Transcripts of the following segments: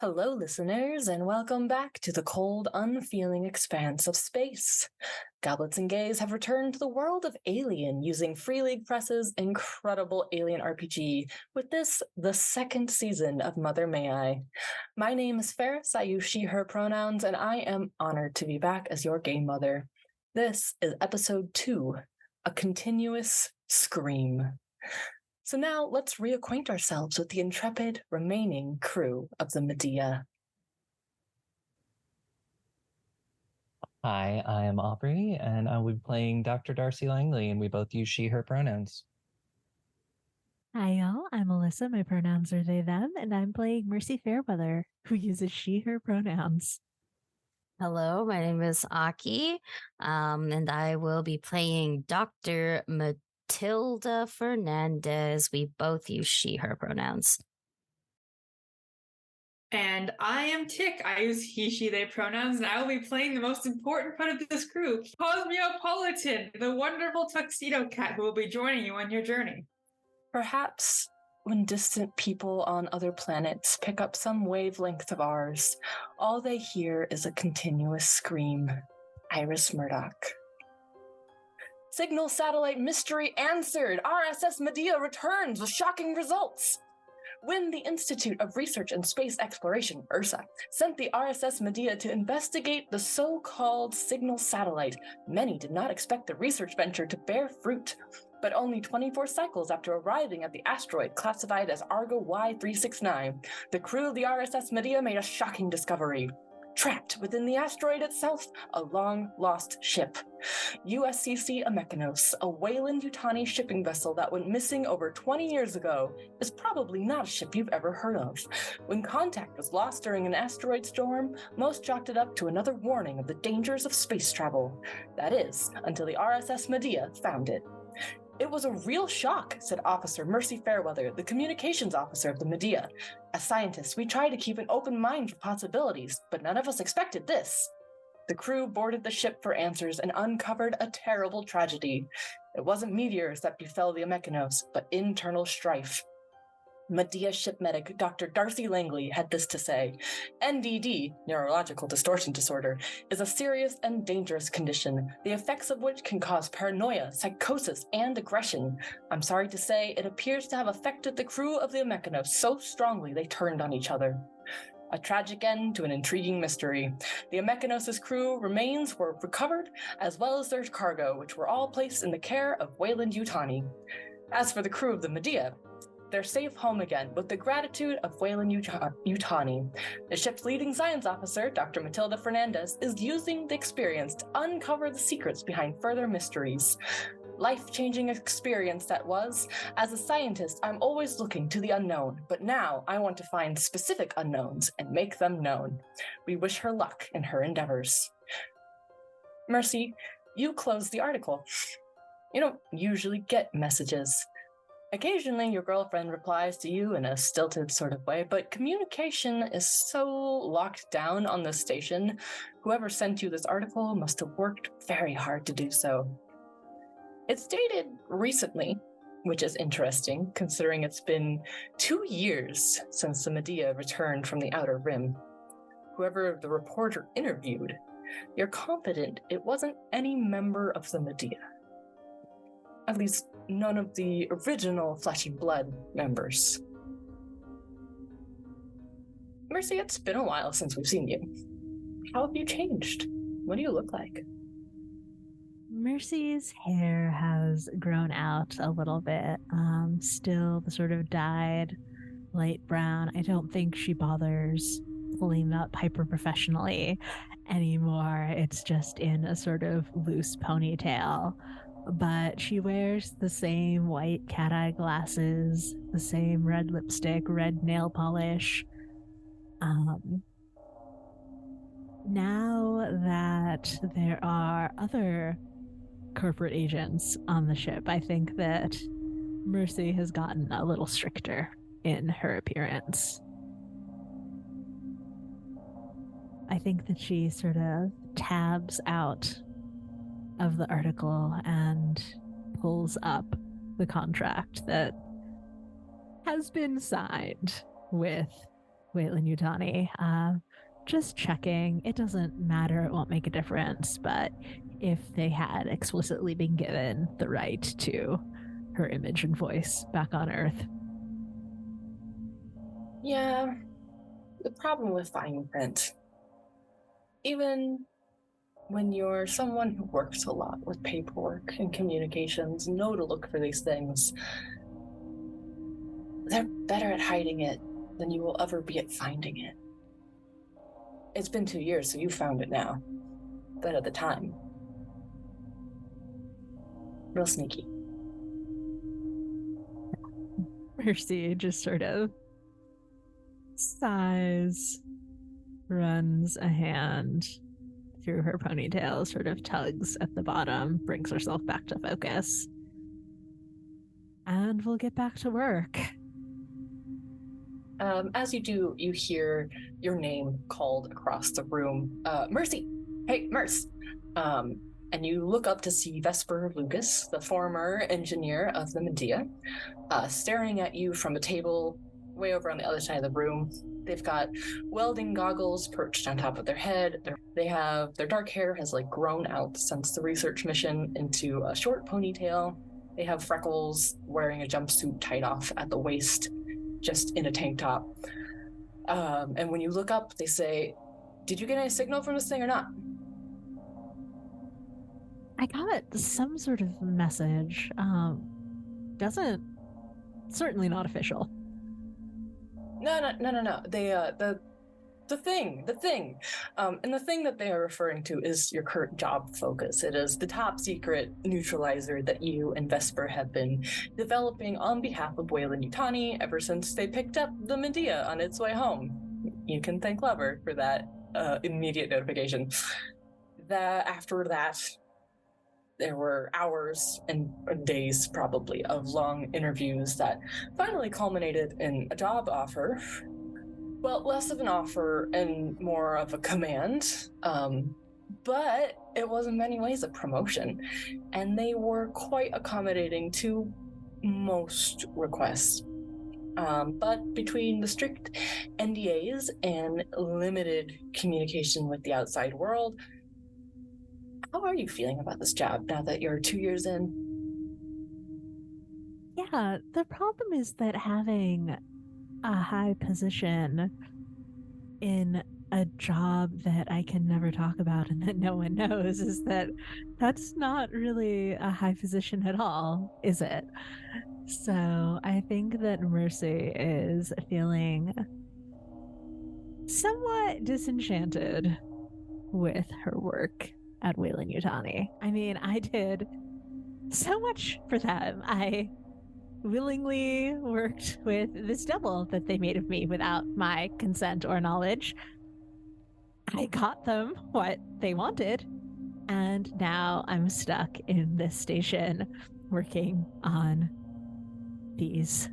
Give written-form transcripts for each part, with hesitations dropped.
Hello, listeners, and welcome back to the cold, unfeeling expanse of space. Goblets and Gays have returned to the world of Alien using Free League Press's incredible Alien RPG with this, the second season of Mother May I. My name is Farris, I use she, her pronouns, and I am honored to be back as your game mother. This is episode 2, A Continuous Scream. So now let's reacquaint ourselves with the intrepid remaining crew of the Medea. Hi, I am Aubrey, and I will be playing Dr. Darcy Langley, and we both use she, her pronouns. Hi, y'all. I'm Alyssa. My pronouns are they, them, and I'm playing Mercy Fairweather, who uses she, her pronouns. Hello, my name is Aki, and I will be playing Dr. Matilda Fernandez. We both use she, her pronouns. And I am Tick. I use he, she, they pronouns, and I will be playing the most important part of this group, Cosmopolitan, the wonderful tuxedo cat who will be joining you on your journey. Perhaps when distant people on other planets pick up some wavelength of ours, all they hear is a continuous scream. Iris Murdoch. Signal satellite mystery answered! RSS Medea returns with shocking results! When the Institute of Research and Space Exploration, URSA, sent the RSS Medea to investigate the so-called signal satellite, many did not expect the research venture to bear fruit. But only 24 cycles after arriving at the asteroid classified as Argo Y369, the crew of the RSS Medea made a shocking discovery. Trapped within the asteroid itself, a long-lost ship. USCC Amekinos, a Weyland-Yutani shipping vessel that went missing over 20 years ago, is probably not a ship you've ever heard of. When contact was lost during an asteroid storm, most chalked it up to another warning of the dangers of space travel. That is, until the RSS Medea found it. It was a real shock, said Officer Mercy Fairweather, the communications officer of the Medea. As scientists, we try to keep an open mind for possibilities, but none of us expected this. The crew boarded the ship for answers and uncovered a terrible tragedy. It wasn't meteors that befell the Amekinos, but internal strife. Medea ship medic Dr. Darcy Langley had this to say. NDD, neurological distortion disorder, is a serious and dangerous condition, the effects of which can cause paranoia, psychosis, and aggression. I'm sorry to say, it appears to have affected the crew of the Amekinos so strongly they turned on each other. A tragic end to an intriguing mystery. The Amekinos' crew remains were recovered, as well as their cargo, which were all placed in the care of Weyland-Yutani. As for the crew of the Medea, they're safe home again, with the gratitude of Weyland-Yutani. The ship's leading science officer, Dr. Matilda Fernandez, is using the experience to uncover the secrets behind further mysteries. Life-changing experience that was. As a scientist, I'm always looking to the unknown, but now I want to find specific unknowns and make them known. We wish her luck in her endeavors. Mercy, you close the article. You don't usually get messages. Occasionally, your girlfriend replies to you in a stilted sort of way, but communication is so locked down on this station, whoever sent you this article must have worked very hard to do so. It's dated recently, which is interesting, considering it's been 2 years since the Medea returned from the Outer Rim. Whoever the reporter interviewed, you're confident it wasn't any member of the Medea. At least none of the original Flesh and Blood members. Mercy, it's been a while since we've seen you. How have you changed? What do you look like? Mercy's hair has grown out a little bit. Still the sort of dyed light brown. I don't think she bothers pulling up hyper professionally anymore. It's just in a sort of loose ponytail. But she wears the same white cat-eye glasses, the same red lipstick, red nail polish. Now that there are other corporate agents on the ship, I think that Mercy has gotten a little stricter in her appearance. I think that she sort of tabs out of the article and pulls up the contract that has been signed with Waylon Yutani. Just checking. It doesn't matter. It won't make a difference. But if they had explicitly been given the right to her image and voice back on Earth. Yeah. The problem with fine print, even when you're someone who works a lot with paperwork and communications, know to look for these things, they're better at hiding it than you will ever be at finding it. It's been 2 years, so you found it now. But at the time, real sneaky. Mercy just sort of sighs, runs a hand through her ponytail, sort of tugs at the bottom, brings herself back to focus. And we'll get back to work. As you do, you hear your name called across the room. Mercy! Hey, Merce! And you look up to see Vesper Lucas, the former engineer of the Medea, staring at you from a table way over on the other side of the room. They've got welding goggles perched on top of their head. Their dark hair has grown out since the research mission into a short ponytail. They have freckles, wearing a jumpsuit tied off at the waist, just in a tank top. And when you look up, they say, "Did you get any signal from this thing or not?" I got some sort of message. Certainly not official. No. The thing. And the thing that they are referring to is your current job focus. It is the top secret neutralizer that you and Vesper have been developing on behalf of Waylon Yutani ever since they picked up the Medea on its way home. You can thank Lover for that immediate notification. After that, there were hours and days, probably, of long interviews that finally culminated in a job offer. Well, less of an offer and more of a command, but it was in many ways a promotion, and they were quite accommodating to most requests. But between the strict NDAs and limited communication with the outside world, how are you feeling about this job now that you're 2 years in? Yeah, the problem is that having a high position in a job that I can never talk about and that no one knows is that's not really a high position at all, is it? So I think that Mercy is feeling somewhat disenchanted with her work at Waylon Yutani. I mean, I did so much for them. I willingly worked with this double that they made of me without my consent or knowledge. I got them what they wanted, and now I'm stuck in this station working on these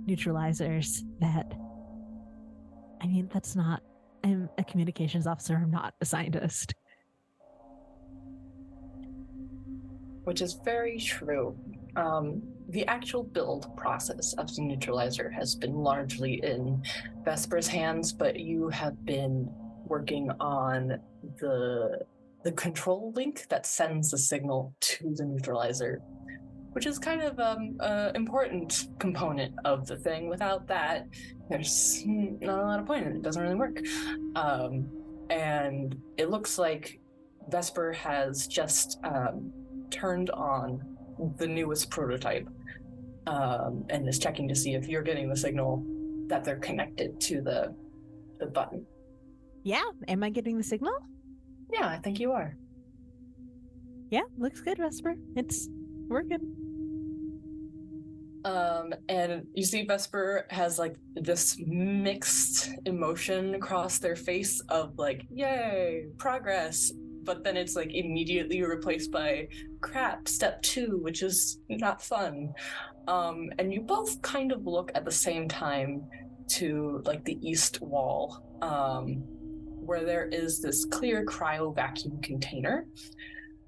neutralizers that, I mean, I'm a communications officer, I'm not a scientist. Which is very true. The actual build process of the neutralizer has been largely in Vesper's hands, but you have been working on the control link that sends the signal to the neutralizer, which is kind of an important component of the thing. Without that, there's not a lot of point in it. It doesn't really work. And it looks like Vesper has just turned on the newest prototype and is checking to see if you're getting the signal that they're connected to the button. Yeah, am I getting the signal? Yeah, I think you are. Yeah, looks good, Vesper. It's working. And you see Vesper has this mixed emotion across their face of yay, progress, but then it's immediately replaced by crap, step 2, which is not fun. And you both kind of look at the same time to the east wall, where there is this clear cryo vacuum container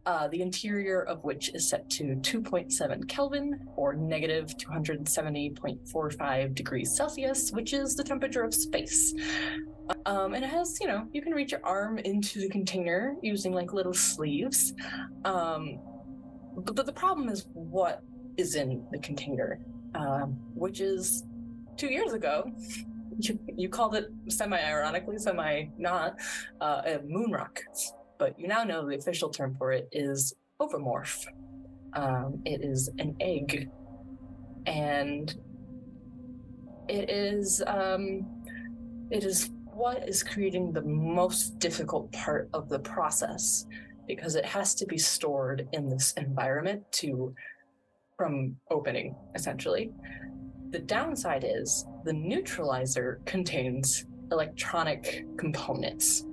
the interior of which is set to 2.7 Kelvin, or negative 270.45 degrees Celsius, which is the temperature of space. And it has, you can reach your arm into the container using like little sleeves. But the problem is what is in the container, which is 2 years ago, you called it semi-ironically, semi-not, a moon rock. But you now know the official term for it is ovomorph. It is an egg. And it is what is creating the most difficult part of the process, because it has to be stored in this environment from opening, essentially. The downside is the neutralizer contains electronic components.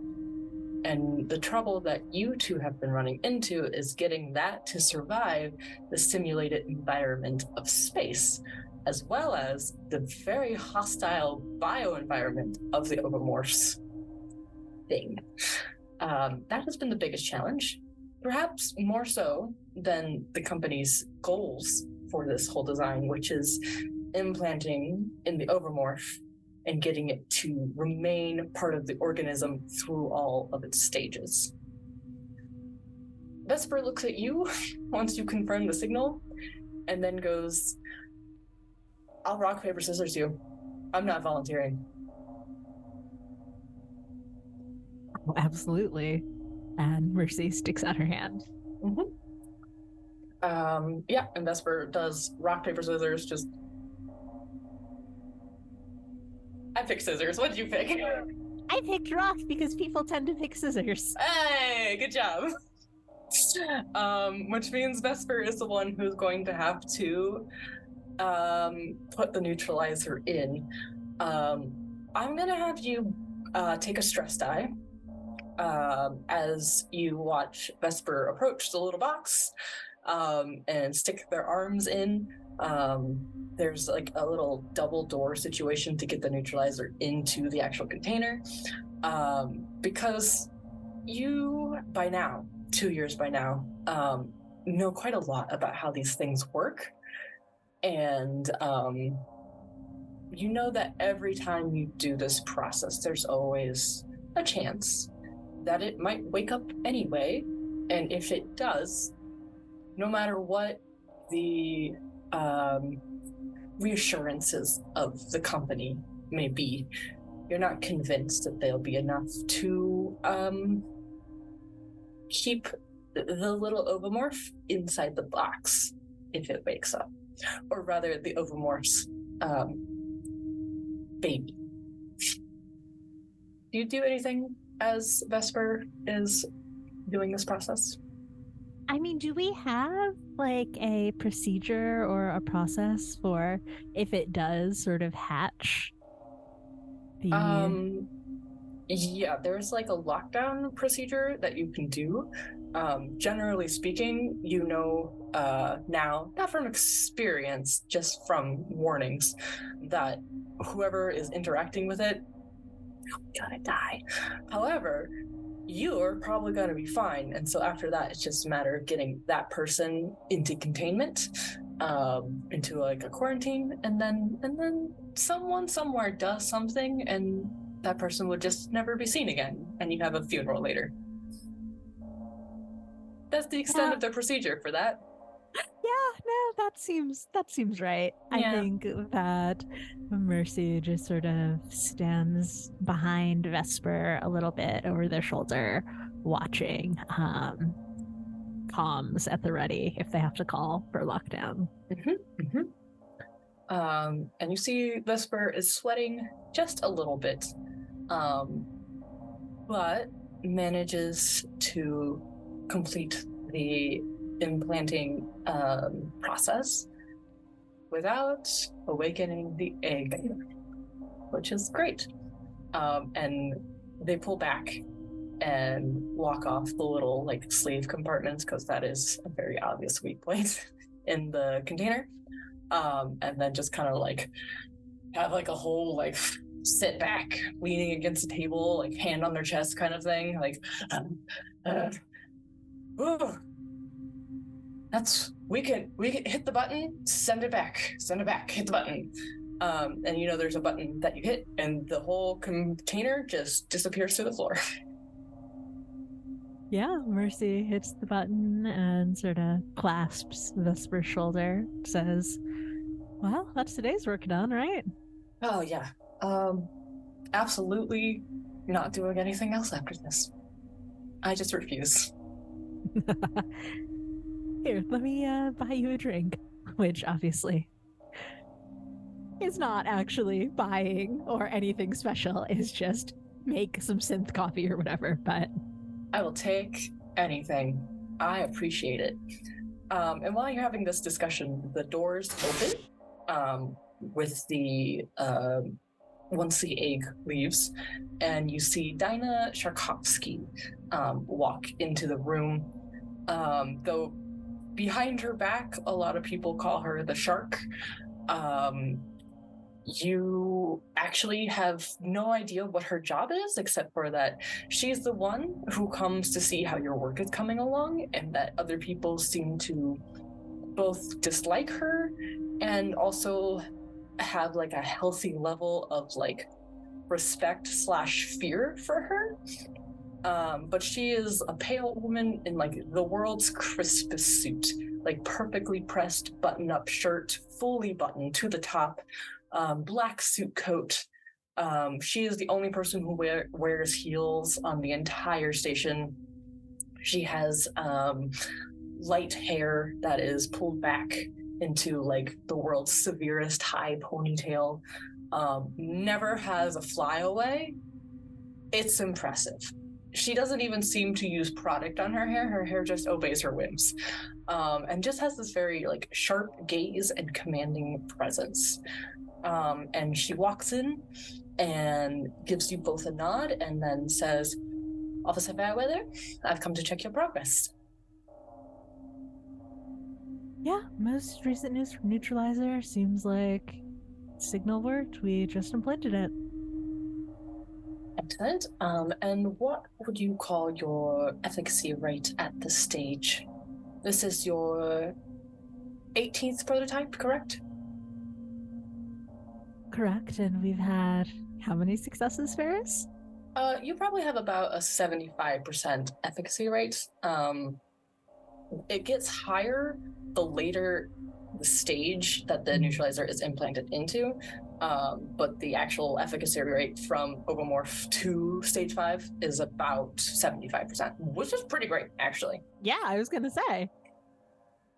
And the trouble that you two have been running into is getting that to survive the simulated environment of space, as well as the very hostile bioenvironment of the ovomorphs thing. That has been the biggest challenge, perhaps more so than the company's goals for this whole design, which is implanting in the ovomorph and getting it to remain part of the organism through all of its stages. Vesper looks at you once you confirm the signal, and then goes, "I'll rock, paper, scissors you. I'm not volunteering." Oh, absolutely. And Mercy sticks out her hand. Mm-hmm. And Vesper does rock, paper, scissors, just... I picked scissors. What did you pick? I picked rock because people tend to pick scissors. Hey, good job. Which means Vesper is the one who's going to have to put the neutralizer in. I'm gonna have you take a stress die as you watch Vesper approach the little box and stick their arms in. There's like a little double door situation to get the neutralizer into the actual container. Because you, by now, 2 years by now, know quite a lot about how these things work. And you know that every time you do this process, there's always a chance that it might wake up anyway. And if it does, no matter what the reassurances of the company may be, you're not convinced that they'll be enough to keep the little ovomorph inside the box if it wakes up. Or rather, the ovomorph's baby. Do you do anything as Vesper is doing this process? I mean, do we have like a procedure or a process for if it does sort of hatch? Yeah, there's like a lockdown procedure that you can do. Generally speaking, you know now, not from experience, just from warnings, that whoever is interacting with it, gonna die. However, you're probably gonna be fine, and so after that, it's just a matter of getting that person into containment, into like a quarantine, and then someone somewhere does something, and that person would just never be seen again, and you have a funeral later. That's the extent of the procedure for that. Yeah, no, that seems right. Yeah. I think that Mercy just sort of stands behind Vesper a little bit over their shoulder, watching, comms at the ready if they have to call for lockdown. And you see Vesper is sweating just a little bit, but manages to complete the implanting process without awakening the egg, which is great. And they pull back and walk off the little like sleeve compartments, because that is a very obvious weak point in the container. And then just kind of like have like a whole like sit back, leaning against the table, like hand on their chest kind of thing, like we can hit the button, send it back, hit the button. And there's a button that you hit and the whole container just disappears to the floor. Yeah, Mercy hits the button and sort of clasps Vesper's shoulder, says, well, that's today's work done, right? Oh, yeah. Absolutely not doing anything else after this. I just refuse. Here, let me buy you a drink, which obviously is not actually buying or anything special. It's just make some synth coffee or whatever, but... I will take anything. I appreciate it. And while you're having this discussion, the doors open with the... once the egg leaves, and you see Dinah Sharkovsky walk into the room. Though behind her back, a lot of people call her the Shark. You actually have no idea what her job is, except for that she's the one who comes to see how your work is coming along, and that other people seem to both dislike her and also have like a healthy level of like respect/fear for her. But she is a pale woman in like the world's crispest suit, like perfectly pressed button-up shirt, fully buttoned to the top, black suit coat. She is the only person who wears heels on the entire station. She has light hair that is pulled back into like the world's severest high ponytail. Never has a flyaway. It's impressive. She doesn't even seem to use product on her hair. Her hair just obeys her whims. And just has this very like sharp gaze and commanding presence. And she walks in and gives you both a nod and then says, Officer Fairweather, I've come to check your progress. Yeah, most recent news from Neutralizer seems like signal worked. We just implanted it. Excellent. And what would you call your efficacy rate at this stage? This is your 18th prototype, correct? Correct, and we've had how many successes, Farris? You probably have about a 75% efficacy rate. It gets higher the later the stage that the neutralizer is implanted into, but the actual efficacy rate from Ovomorph to stage 5 is about 75%, which is pretty great, actually. Yeah, I was gonna say.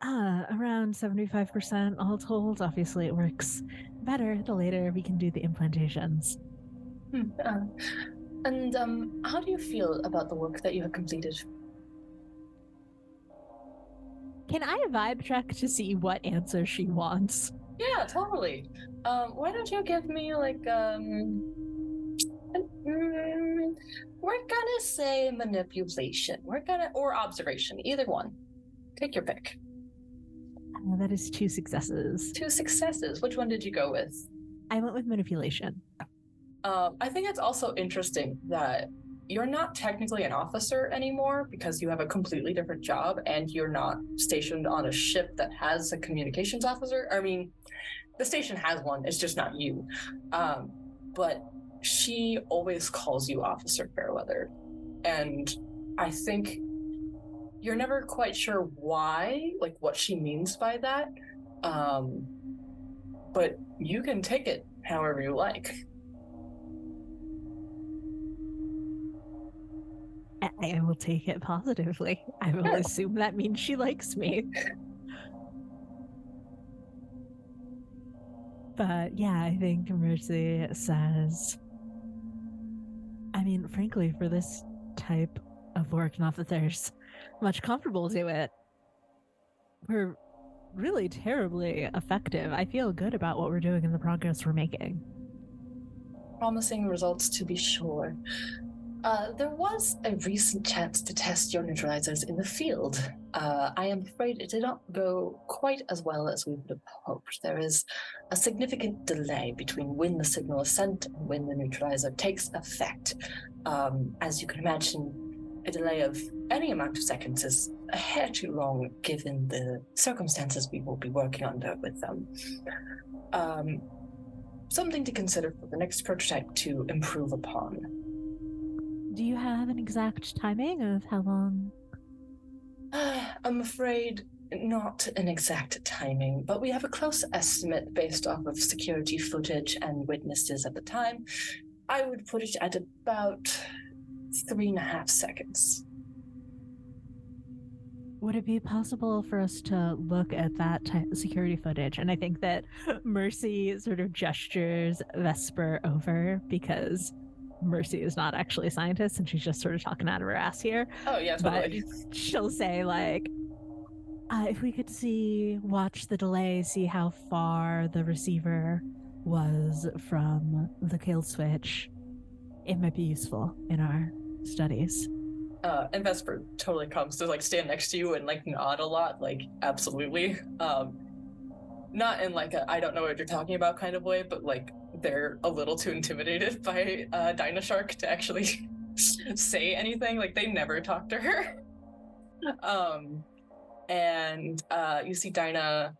Around 75% all told. Obviously, it works better the later we can do the implantations. And how do you feel about the work that you have completed? Can I vibe check to see what answer she wants? Yeah, totally. Why don't you give me like we're gonna say manipulation. Or observation. Either one. Take your pick. That is 2 successes. 2 successes. Which one did you go with? I went with manipulation. I think it's also interesting that you're not technically an officer anymore because you have a completely different job and you're not stationed on a ship that has a communications officer. I mean, the station has one, it's just not you. But she always calls you Officer Fairweather. And I think you're never quite sure why, like what she means by that. But you can take it however you like. I will take it positively. I will assume that means she likes me. But yeah, I think Mercy says, I mean, frankly, for this type of work, not that there's much comparable to it, we're really terribly effective. I feel good about what we're doing and the progress we're making. Promising results, to be sure. There was a recent chance to test your neutralizers in the field. I am afraid it did not go quite as well as we would have hoped. There is a significant delay between when the signal is sent and when the neutralizer takes effect. As you can imagine, a delay of any amount of seconds is a hair too long given the circumstances we will be working under with them. Something to consider for the next prototype to improve upon. Do you have an exact timing of how long? I'm afraid not an exact timing, but we have a close estimate based off of security footage and witnesses at the time. I would put it at about 3.5 seconds. Would it be possible for us to look at that security footage? And I think that Mercy sort of gestures Vesper over because Mercy is not actually a scientist and she's just sort of talking out of her ass here. Oh, yeah, totally. But she'll say, like, if we could watch the delay, see how far the receiver was from the kill switch, it might be useful in our studies. And Vesper totally comes to like stand next to you and like nod a lot, like absolutely. Not in like a I don't know what you're talking about kind of way, but like they're a little too intimidated by Dinah Shark to actually say anything. Like they never talk to her. And you see Dinah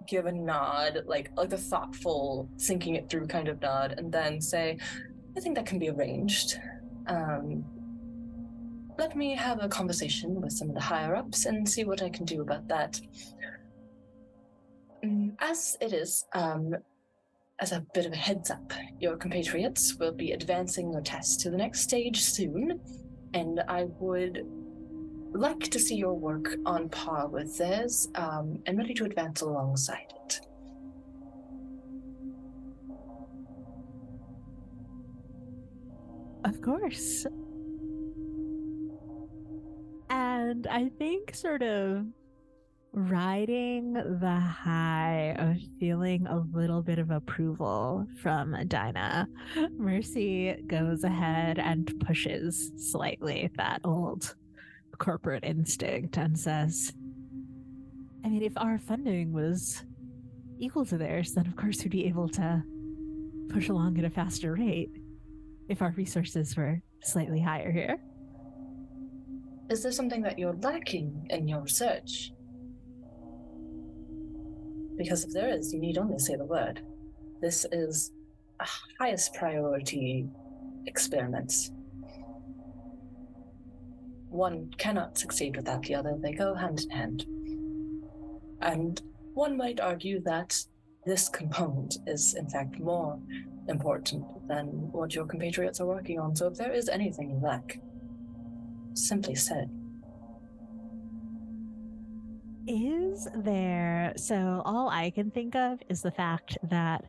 give a nod, like a thoughtful, thinking it through kind of nod, and then say, "I think that can be arranged. Let me have a conversation with some of the higher-ups and see what I can do about that." As it is, as a bit of a heads up, your compatriots will be advancing their tests to the next stage soon, and I would like to see your work on par with theirs, and ready to advance alongside it. Of course. And I think sort of riding the high of feeling a little bit of approval from Dinah, Mercy goes ahead and pushes slightly that old corporate instinct and says, I mean, if our funding was equal to theirs, then of course we'd be able to push along at a faster rate if our resources were slightly higher here. Is there something that you're lacking in your research? Because if there is, you need only say the word. This is a highest priority experiment. One cannot succeed without the other. They go hand in hand. And one might argue that this component is, in fact, more important than what your compatriots are working on. So if there is anything you lack, simply said. Is there... So all I can think of is the fact that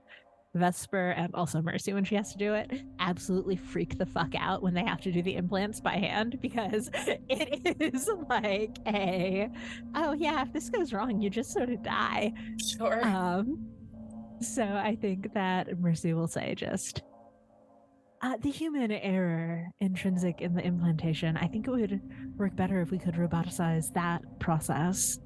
Vesper and also Mercy, when she has to do it, absolutely freak the fuck out when they have to do the implants by hand, because it is like oh yeah, if this goes wrong, you just sort of die. Sure. So I think that Mercy will say just, the human error intrinsic in the implantation, I think it would work better if we could roboticize that process.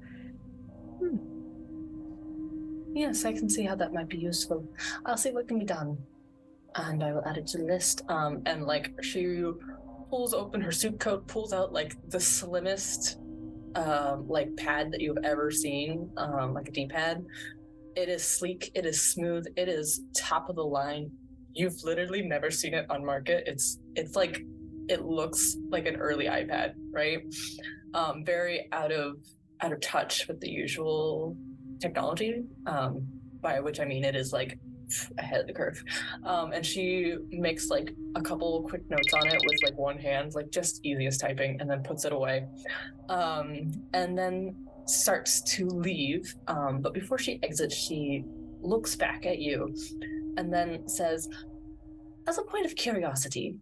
Yes, I can see how that might be useful. I'll see what can be done. And I will add it to the list. And like she pulls open her suit coat, pulls out like the slimmest like pad that you've ever seen, like a D-pad. It is sleek, it is smooth, it is top of the line. You've literally never seen it on market. It's like, it looks like an early iPad, right? Very out of touch with the usual technology, by which I mean it is like ahead of the curve. And she makes like a couple quick notes on it with like one hand, like just easiest typing, and then puts it away. And then starts to leave. But before she exits, she looks back at you and then says, as a point of curiosity,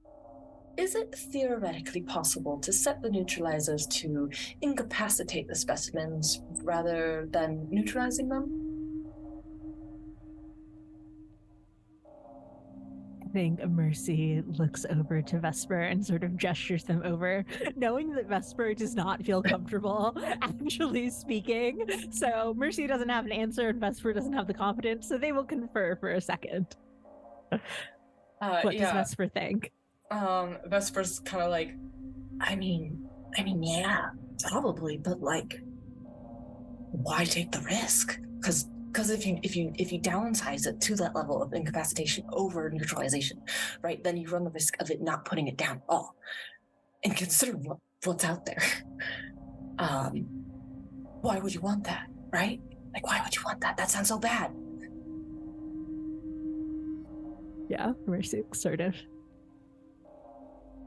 is it theoretically possible to set the neutralizers to incapacitate the specimens rather than neutralizing them? I think Mercy looks over to Vesper and sort of gestures them over, knowing that Vesper does not feel comfortable actually speaking. So Mercy doesn't have an answer and Vesper doesn't have the confidence, so they will confer for a second. What does Vesper think? Vesper's kind of like, I mean, yeah, Probably, but like, why take the risk? Because if you downsize it to that level of incapacitation over neutralization, right, then you run the risk of it not putting it down at all. And consider what's out there. Why would you want that, right? Like, why would you want that? That sounds so bad. Yeah, Mercy sort of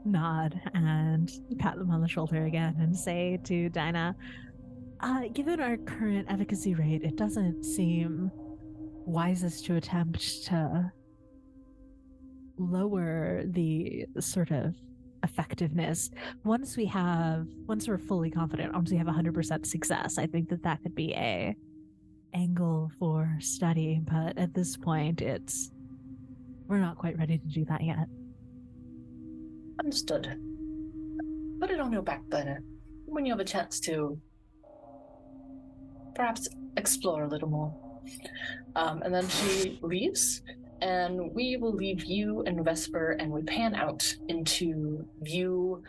nod and pat them on the shoulder again and say to Dinah, given our current efficacy rate, it doesn't seem wisest to attempt to lower the sort of effectiveness. Once we're fully confident, once we have 100% success, I think that could be a angle for study, but at this point we're not quite ready to do that yet. Understood. Put it on your back burner when you have a chance to perhaps explore a little more. And then she leaves, and we will leave you and Vesper, and we pan out into view,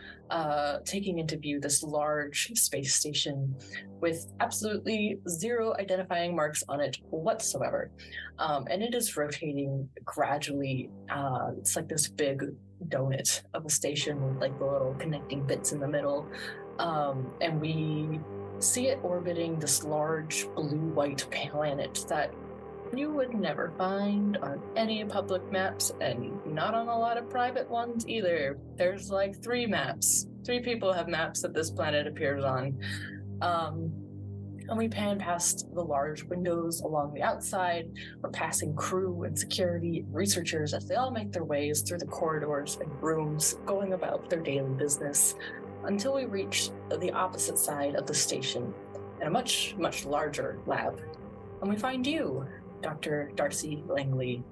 taking into view this large space station with absolutely zero identifying marks on it whatsoever. And it is rotating gradually. It's like this big donut of a station with like the little connecting bits in the middle. And we see it orbiting this large blue-white planet that you would never find on any public maps, and not on a lot of private ones either. There's like 3 maps. 3 people have maps that this planet appears on. And we pan past the large windows along the outside. We're passing crew and security and researchers as they all make their ways through the corridors and rooms, going about their daily business, until we reach the opposite side of the station in a much, much larger lab. And we find you, Dr. Darcy Langley,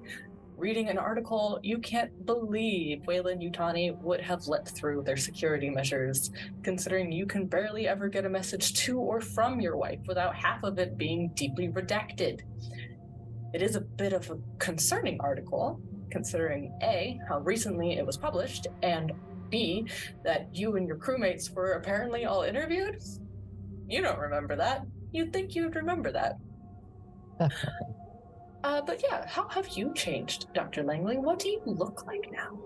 reading an article you can't believe Weyland-Yutani would have let through their security measures, considering you can barely ever get a message to or from your wife without half of it being deeply redacted. It is a bit of a concerning article, considering A, how recently it was published, and B, that you and your crewmates were apparently all interviewed? You don't remember that. You'd think you'd remember that. Definitely. But yeah, how have you changed, Dr. Langley? What do you look like now?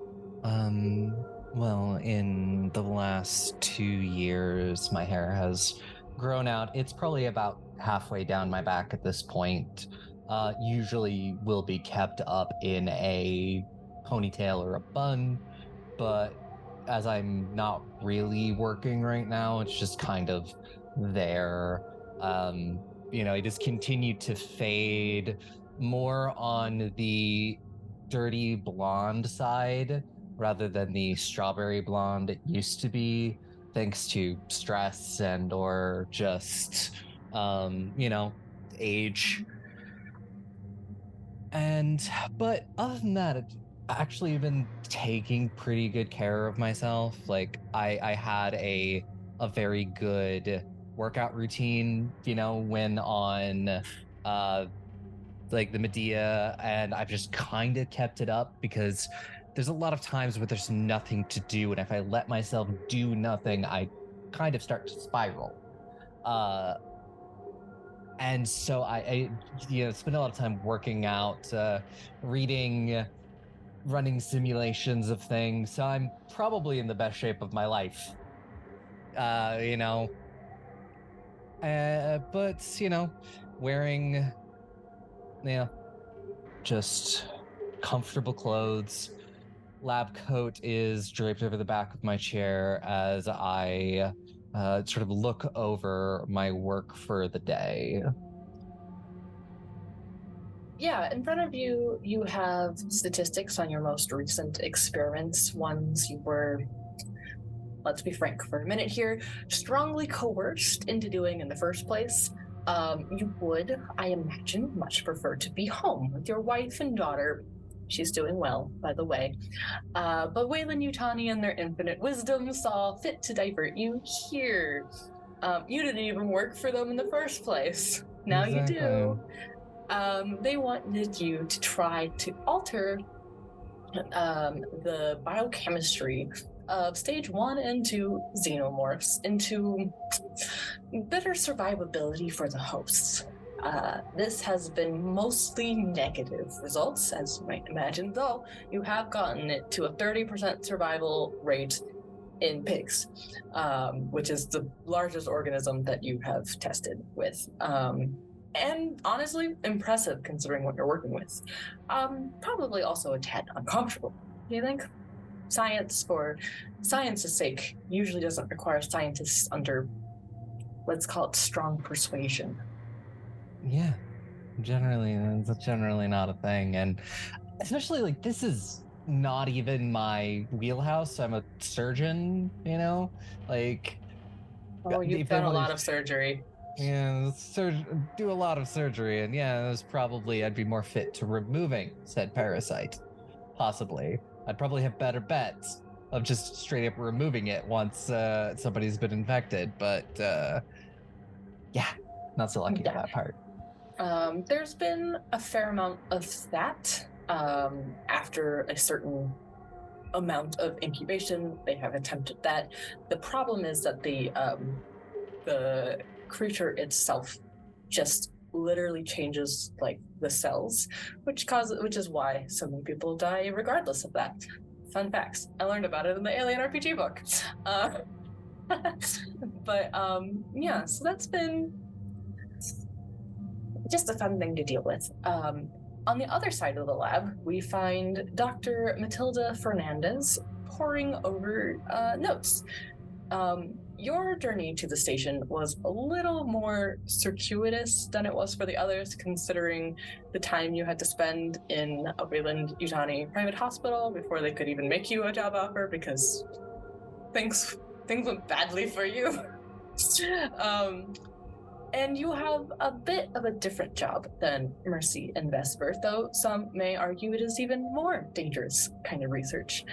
Well, in the last 2 years, my hair has grown out. It's probably about halfway down my back at this point. Usually will be kept up in a ponytail or a bun, but as I'm not really working right now, it's just kind of there. It just continued to fade more on the dirty blonde side rather than the strawberry blonde it used to be, thanks to stress and or just age. But other than that, I've actually been taking pretty good care of myself. Like I had a very good workout routine, when on like the Medea, and I've just kind of kept it up because there's a lot of times where there's nothing to do, and if I let myself do nothing, I kind of start to spiral. And so I spend a lot of time working out, reading, running simulations of things. So I'm probably in the best shape of my life. But wearing, just comfortable clothes. Lab coat is draped over the back of my chair as I sort of look over my work for the day. Yeah, in front of you, you have statistics on your most recent experiments, ones you were, let's be frank for a minute here, strongly coerced into doing in the first place. You would, I imagine, much prefer to be home with your wife and daughter. She's doing well, by the way. But Weyland-Yutani and their infinite wisdom saw fit to divert you here. You didn't even work for them in the first place. Now exactly. You do. They wanted you to try to alter the biochemistry of stage 1 and 2 xenomorphs into better survivability for the hosts. This has been mostly negative results, as you might imagine, though you have gotten it to a 30% survival rate in pigs, which is the largest organism that you have tested with. And honestly, impressive considering what you're working with. Probably also a tad uncomfortable, do you think? Science, for science's sake, usually doesn't require scientists under, let's call it, strong persuasion. Yeah, that's generally not a thing. And especially, like, this is not even my wheelhouse. I'm a surgeon, you know? Like... Oh, you've done a lot of surgery. Yeah, do a lot of surgery, and yeah, it was probably I'd be more fit to removing said parasite. Possibly. I'd probably have better bets of just straight up removing it once somebody's been infected, but yeah, not so lucky at that part. There's been a fair amount of that. After a certain amount of incubation, they have attempted that. The problem is that the creature itself just literally changes like the cells, which is why so many people die regardless of that. Fun facts. I learned about it in the Alien RPG book. But yeah, so that's been just a fun thing to deal with. On the other side of the lab, we find Dr. Matilda Fernandez poring over notes. Your journey to the station was a little more circuitous than it was for the others, considering the time you had to spend in a Wayland-Yutani private hospital before they could even make you a job offer, because things went badly for you. And you have a bit of a different job than Mercy and Vesper, though some may argue it is even more dangerous kind of research.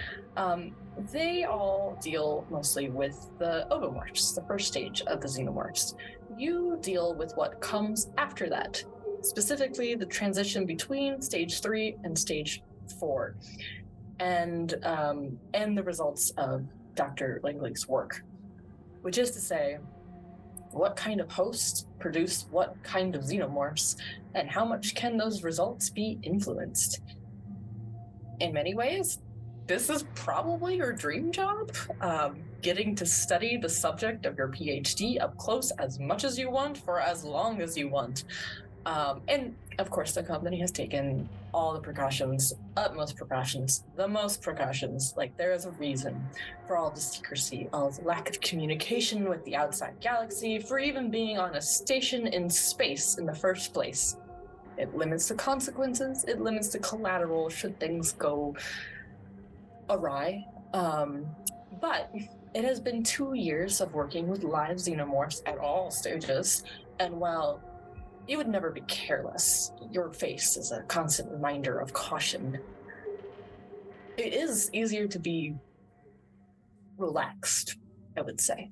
They all deal mostly with the ovomorphs, the first stage of the xenomorphs. You deal with what comes after that, specifically the transition between stage 3 and stage 4, and the results of Dr. Langley's work, which is to say, what kind of hosts produce what kind of xenomorphs, and how much can those results be influenced? In many ways, this is probably your dream job, getting to study the subject of your PhD up close as much as you want for as long as you want. And of course, the company has taken all the precautions, utmost precautions, the most precautions. Like, there is a reason for all the secrecy, all the lack of communication with the outside galaxy, for even being on a station in space in the first place. It limits the consequences, it limits the collateral should things go awry. But it has been 2 years of working with live xenomorphs at all stages, and while you would never be careless, your face is a constant reminder of caution. It is easier to be relaxed, I would say.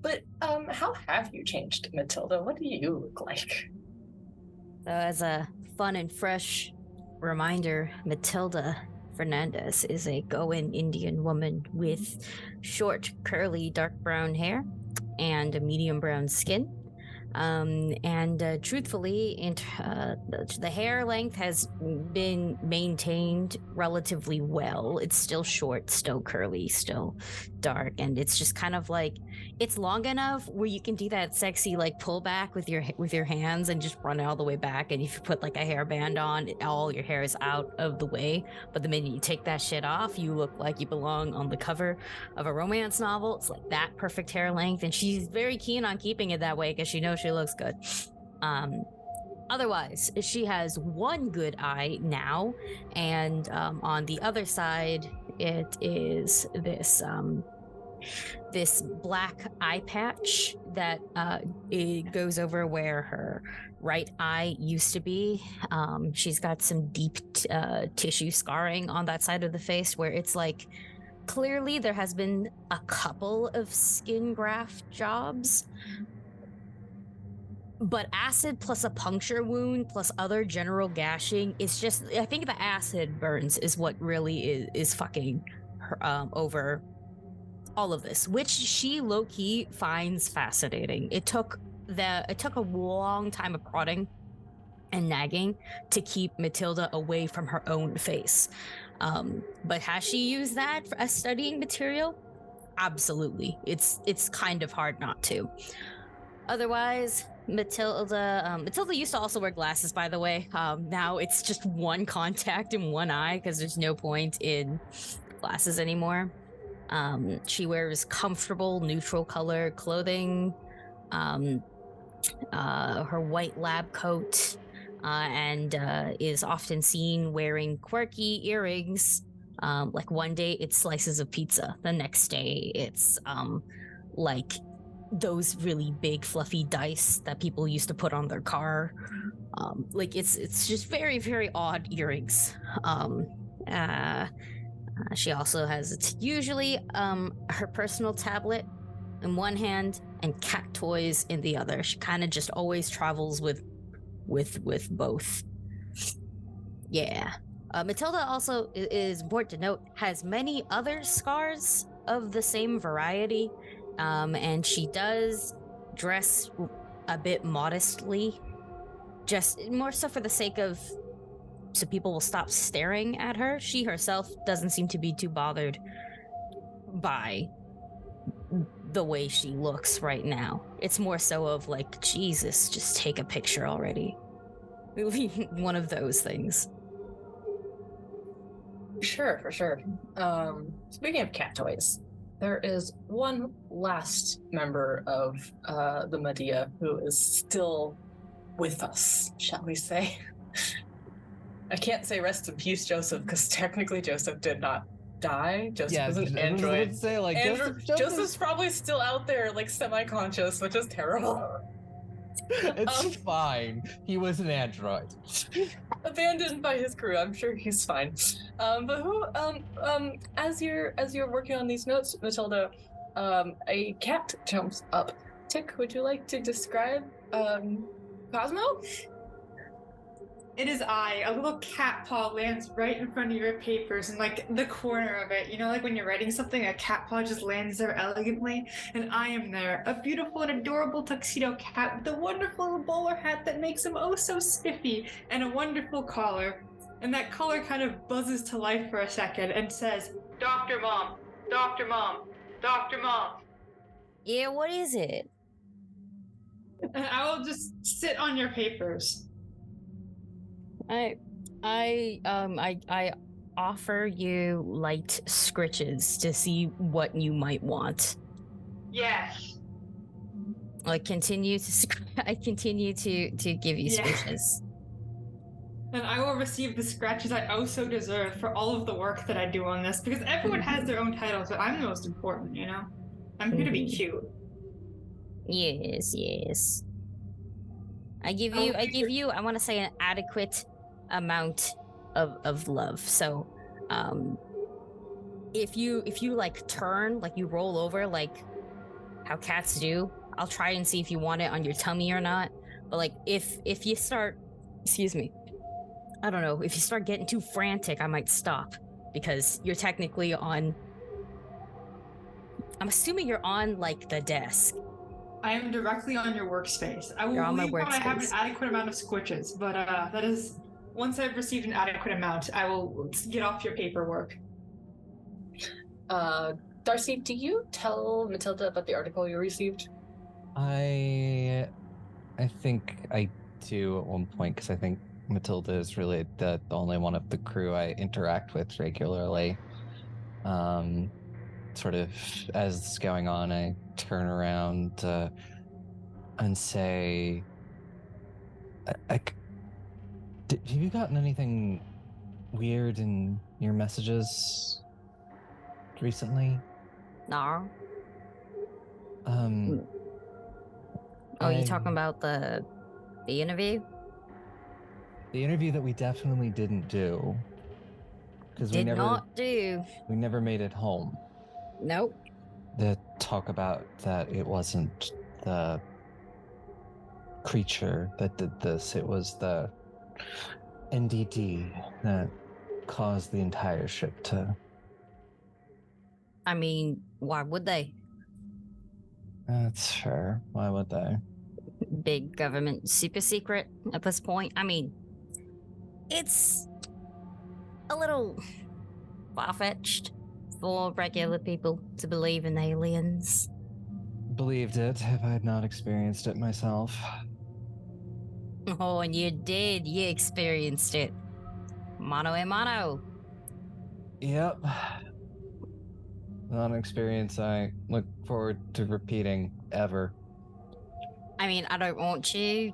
But how have you changed, Matilda? What do you look like? So as a fun and fresh reminder, Matilda Fernandez is a Goan Indian woman with short, curly, dark brown hair and a medium brown skin. Truthfully, the hair length has been maintained relatively well. It's still short, still curly, still dark, and it's just kind of like, it's long enough where you can do that sexy like pullback with your hands and just run it all the way back. And if you put like a hairband on, all your hair is out of the way. But the minute you take that shit off, you look like you belong on the cover of a romance novel. It's like that perfect hair length, and she's very keen on keeping it that way because she knows she looks good. Otherwise, she has one good eye now, and on the other side, it is this black eye patch that it goes over where her right eye used to be. She's got some deep tissue scarring on that side of the face where it's like, clearly there has been a couple of skin graft jobs, but acid plus a puncture wound plus other general gashing is just, I think the acid burns is what really is fucking her, over all of this, which she low-key finds fascinating. It took a long time of prodding and nagging to keep Matilda away from her own face. But has she used that as studying material? Absolutely. It's kind of hard not to. Otherwise, Matilda used to also wear glasses, by the way. Now it's just one contact in one eye because there's no point in glasses anymore. She wears comfortable neutral color clothing, her white lab coat, and is often seen wearing quirky earrings. Like one day it's slices of pizza, the next day it's like those really big fluffy dice that people used to put on their car. Like it's just very, very odd earrings. She also has usually her personal tablet in one hand and cat toys in the other. She kind of just always travels with both. Yeah. Matilda also is important to note has many other scars of the same variety, and she does dress a bit modestly, just more so for the sake of so people will stop staring at her. She herself doesn't seem to be too bothered by the way she looks right now. It's more so of like, Jesus, just take a picture already. One of those things. Sure, for sure. Speaking of cat toys, there is one last member of the Medea who is still with us, shall we say. I can't say rest in peace, Joseph, because technically Joseph did not die. Joseph is an android. Say, like, Joseph's probably still out there, like, semi-conscious, which is terrible. It's fine. He was an android. Abandoned by his crew. I'm sure he's fine. But who, as you're working on these notes, Matilda, a cat jumps up. Tick, would you like to describe, Cosmo? It is I. A little cat paw lands right in front of your papers and like the corner of it. You know, like when you're writing something, a cat paw just lands there elegantly. And I am there, a beautiful and adorable tuxedo cat with a wonderful little bowler hat that makes him oh so spiffy and a wonderful collar. And that collar kind of buzzes to life for a second and says, Dr. Mom, Dr. Mom, Dr. Mom. Yeah, what is it? And I will just sit on your papers. I offer you light scritches to see what you might want. Yes. I continue to give you scritches. And I will receive the scratches I also deserve for all of the work that I do on this, because everyone has their own titles, but I'm the most important, you know? I'm here to be cute. Yes. I give you, I want to say an adequate amount of love. So, if you like turn, like you roll over, like how cats do, I'll try and see if you want it on your tummy or not. But like, if you start, excuse me, I don't know, if you start getting too frantic, I might stop because you're technically on. I'm assuming you're on like the desk. I am directly on your workspace. I will leave when I have an adequate amount of squitches, but that is, once I've received an adequate amount, I will get off your paperwork. Darcy, do you tell Matilda about the article you received? I think I do at one point, because I think Matilda is really the only one of the crew I interact with regularly. Sort of as this is going on, I turn around and say, have you gotten anything weird in your messages recently? No. You talking about the interview? The interview that we definitely didn't do. Because we never made it home. Nope. The talk about that it wasn't the creature that did this, it was the NDD that caused the entire ship to I mean, why would they? That's fair. Why would they? Big government super secret at this point. I mean, it's a little far-fetched for regular people to believe in aliens. Believed it if I had not experienced it myself. Oh, and you did. You experienced it. Mano a mano. Yep. Not an experience I look forward to repeating ever. I mean, I don't want you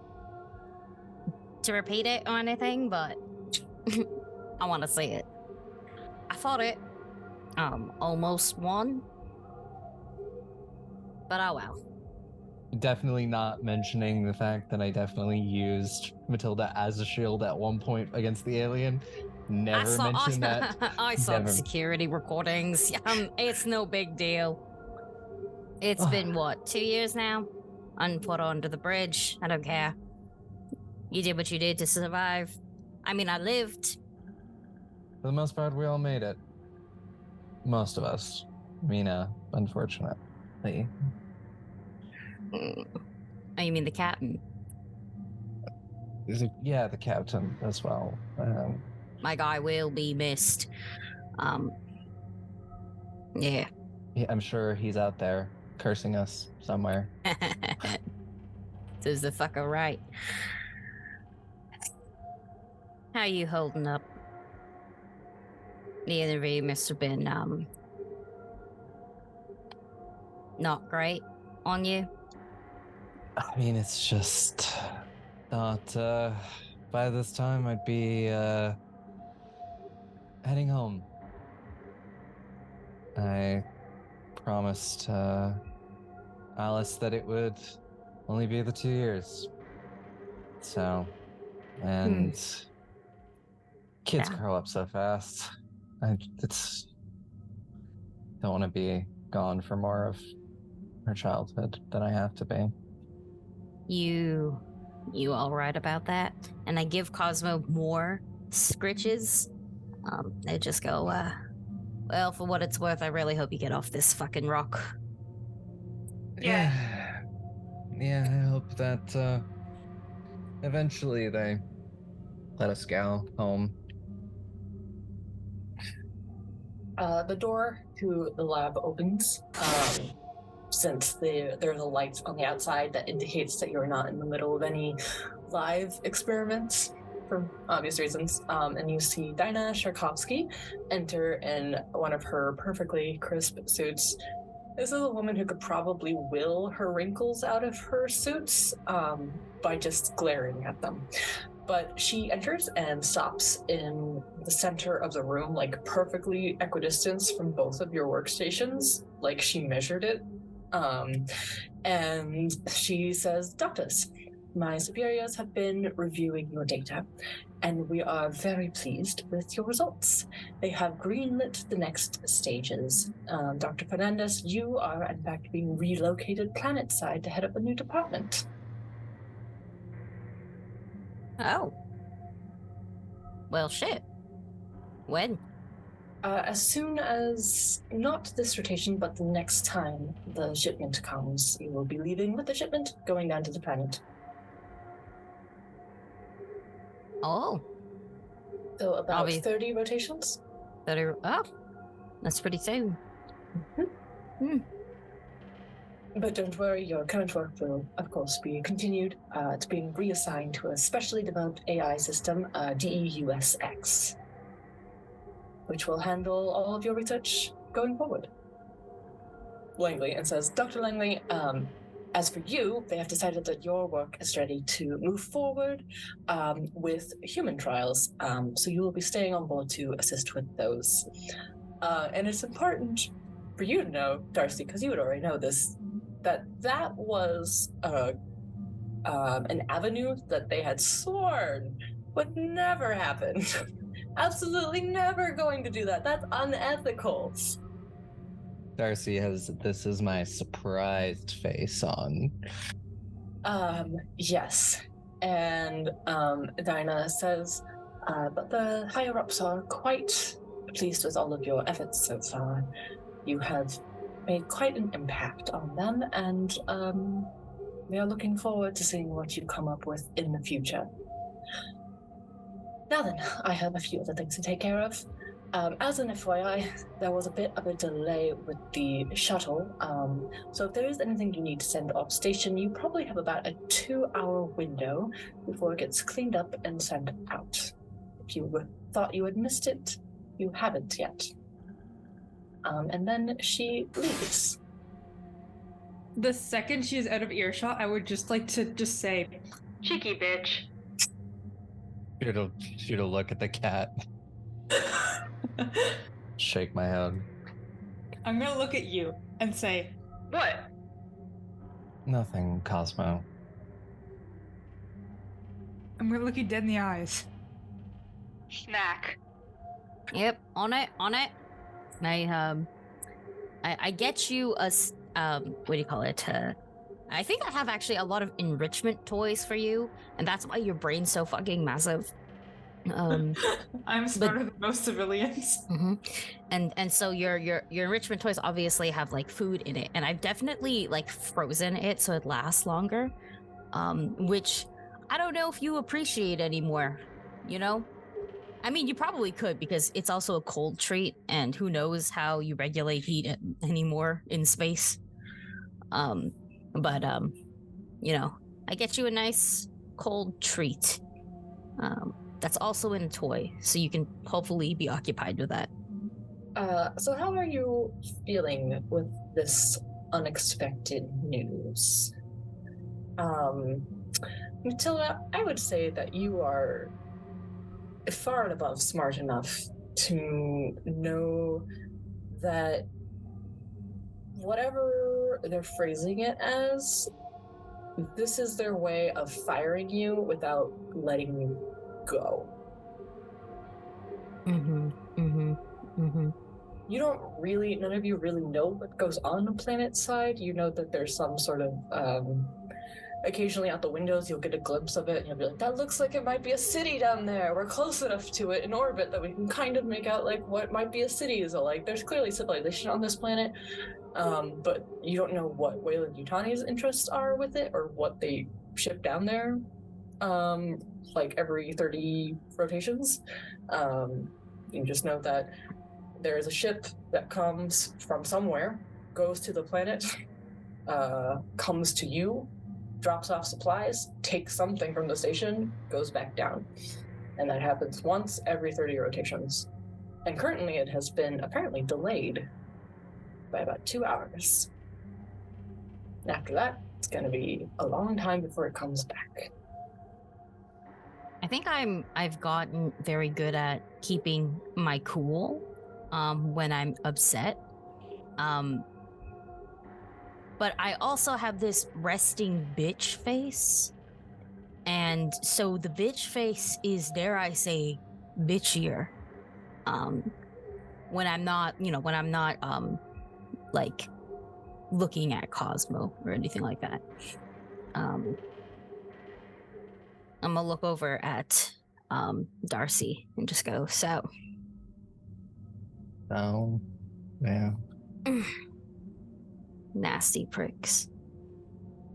to repeat it or anything, but I want to see it. I thought it almost won, but oh well. Definitely not mentioning the fact that I definitely used Matilda as a shield at one point against the alien. Never mentioned that. I saw Never. the security recordings. It's no big deal. It's been, what, 2 years now? Unput onto the bridge. I don't care. You did what you did to survive. I mean, I lived. For the most part, we all made it. Most of us. Mina, unfortunately. Oh, you mean the captain? Yeah, the captain as well. My guy will be missed. Yeah. I'm sure he's out there cursing us somewhere. Does the fucker right. How you holding up? The interview must have been, not great on you. I mean, it's just thought by this time I'd be heading home. I promised Alice that it would only be the 2 years. So, and kids grow up so fast. Don't want to be gone for more of her childhood than I have to be. You all right about that? And I give Cosmo more scritches. They just go, well, for what it's worth, I really hope you get off this fucking rock. Yeah. Yeah, I hope that eventually they let us go home. The door to the lab opens. Since there's a light on the outside that indicates that you're not in the middle of any live experiments for obvious reasons. And you see Dinah Sharkovsky enter in one of her perfectly crisp suits. This is a woman who could probably will her wrinkles out of her suits by just glaring at them. But she enters and stops in the center of the room, like perfectly equidistant from both of your workstations. Like she measured it. And she says, "Doctors, my superiors have been reviewing your data, and we are very pleased with your results. They have greenlit the next stages. Dr. Fernandez, you are in fact being relocated planet-side to head up a new department." Oh. Well, shit. When? As soon as, not this rotation, but the next time the shipment comes, you will be leaving with the shipment, going down to the planet. Oh. So about 30 rotations? 30. Oh. That's pretty soon. But don't worry, your current work will, of course, be continued. It's being reassigned to a specially developed AI system, DEUSX, which will handle all of your research going forward. Langley, and says, "Dr. Langley, as for you, they have decided that your work is ready to move forward with human trials, so you will be staying on board to assist with those. And it's important for you to know, Darcy, because you would already know this, that was an avenue that they had sworn would never happen. Absolutely never going to do that. That's unethical." Darcy has "this is my surprised" face on. Yes. And Dinah says, "But the higher-ups are quite pleased with all of your efforts so far. You have made quite an impact on them, and we are looking forward to seeing what you come up with in the future. Now then, I have a few other things to take care of. As an FYI, there was a bit of a delay with the shuttle, so if there is anything you need to send off station, you probably have about a 2-hour window before it gets cleaned up and sent out. If you thought you had missed it, you haven't yet. And then she leaves. The second she is out of earshot, I would just like to just say, cheeky bitch. Shoot a look at the cat. Shake my head. I'm gonna look at you and say, what? Nothing, Cosmo. I'm gonna look you dead in the eyes. Snack. Yep, on it. I get you a what do you call it? I think I have actually a lot of enrichment toys for you, and that's why your brain's so fucking massive. I'm smarter than most civilians. Mm-hmm. And so your enrichment toys obviously have like food in it, and I've definitely like frozen it so it lasts longer. Which I don't know if you appreciate anymore. You know, I mean, you probably could because it's also a cold treat, and who knows how you regulate heat anymore in space. But you know, I get you a nice cold treat. That's also in a toy, so you can hopefully be occupied with that. So how are you feeling with this unexpected news? Matilda, I would say that you are far and above smart enough to know that whatever they're phrasing it as, this is their way of firing you without letting you go. You don't really, none of you really know what goes on the planet side. You know that there's some sort of, occasionally out the windows you'll get a glimpse of it and you'll be like, that looks like it might be a city down there. We're close enough to it in orbit that we can kind of make out like what might be a city. So like there's clearly civilization on this planet, but you don't know what Wayland Yutani's interests are with it or what they ship down there like every 30 rotations. You just know that there is a ship that comes from somewhere, goes to the planet, comes to you, drops off supplies, takes something from the station, goes back down. And that happens once every 30 rotations. And currently it has been apparently delayed by about 2 hours. And after that, it's going to be a long time before it comes back. I think I've gotten very good at keeping my cool when I'm upset. But I also have this resting bitch face. And so the bitch face is, dare I say, bitchier. When I'm not, like looking at Cosmo or anything like that. I'm gonna look over at Darcy and just go, so. Oh, yeah. Nasty pricks.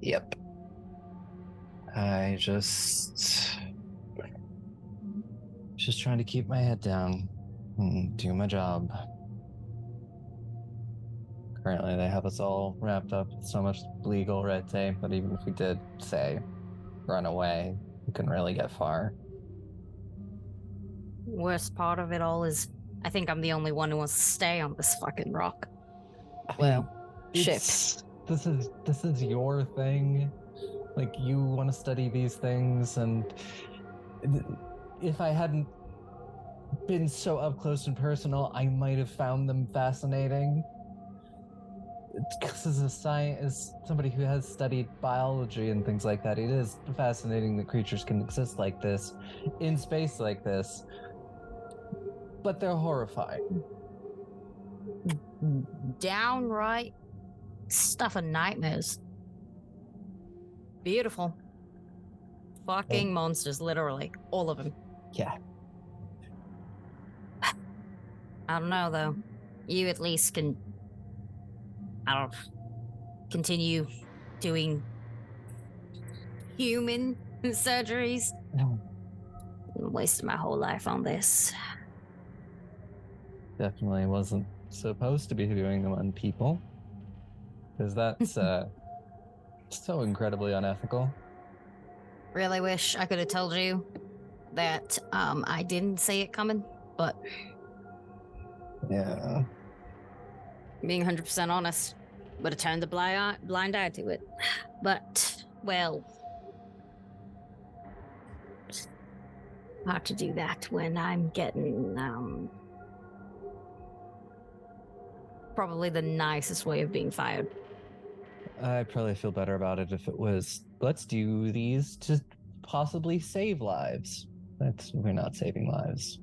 Yep. I just trying to keep my head down and do my job. Currently, they have us all wrapped up with so much legal red tape, but even if we did, say, run away, we couldn't really get far. Worst part of it all is I think I'm the only one who wants to stay on this fucking rock. Well, ship. This is your thing. Like, you want to study these things, and if I hadn't been so up close and personal, I might have found them fascinating. Because as somebody who has studied biology and things like that, it is fascinating that creatures can exist like this, in space like this, but they're horrifying. Downright stuff of nightmares. Beautiful. Fucking monsters, literally. All of them. Yeah. I don't know, though. You at least can I don't continue doing human surgeries. No. I'm wasting my whole life on this. Definitely wasn't supposed to be doing them on people. Because that's so incredibly unethical. Really wish I could have told you that I didn't see it coming, but Yeah. being 100% honest, would have turned the blind eye to it. But, well, hard to do that when I'm getting probably the nicest way of being fired. I'd probably feel better about it if it was, let's do these to possibly save lives. We're not saving lives.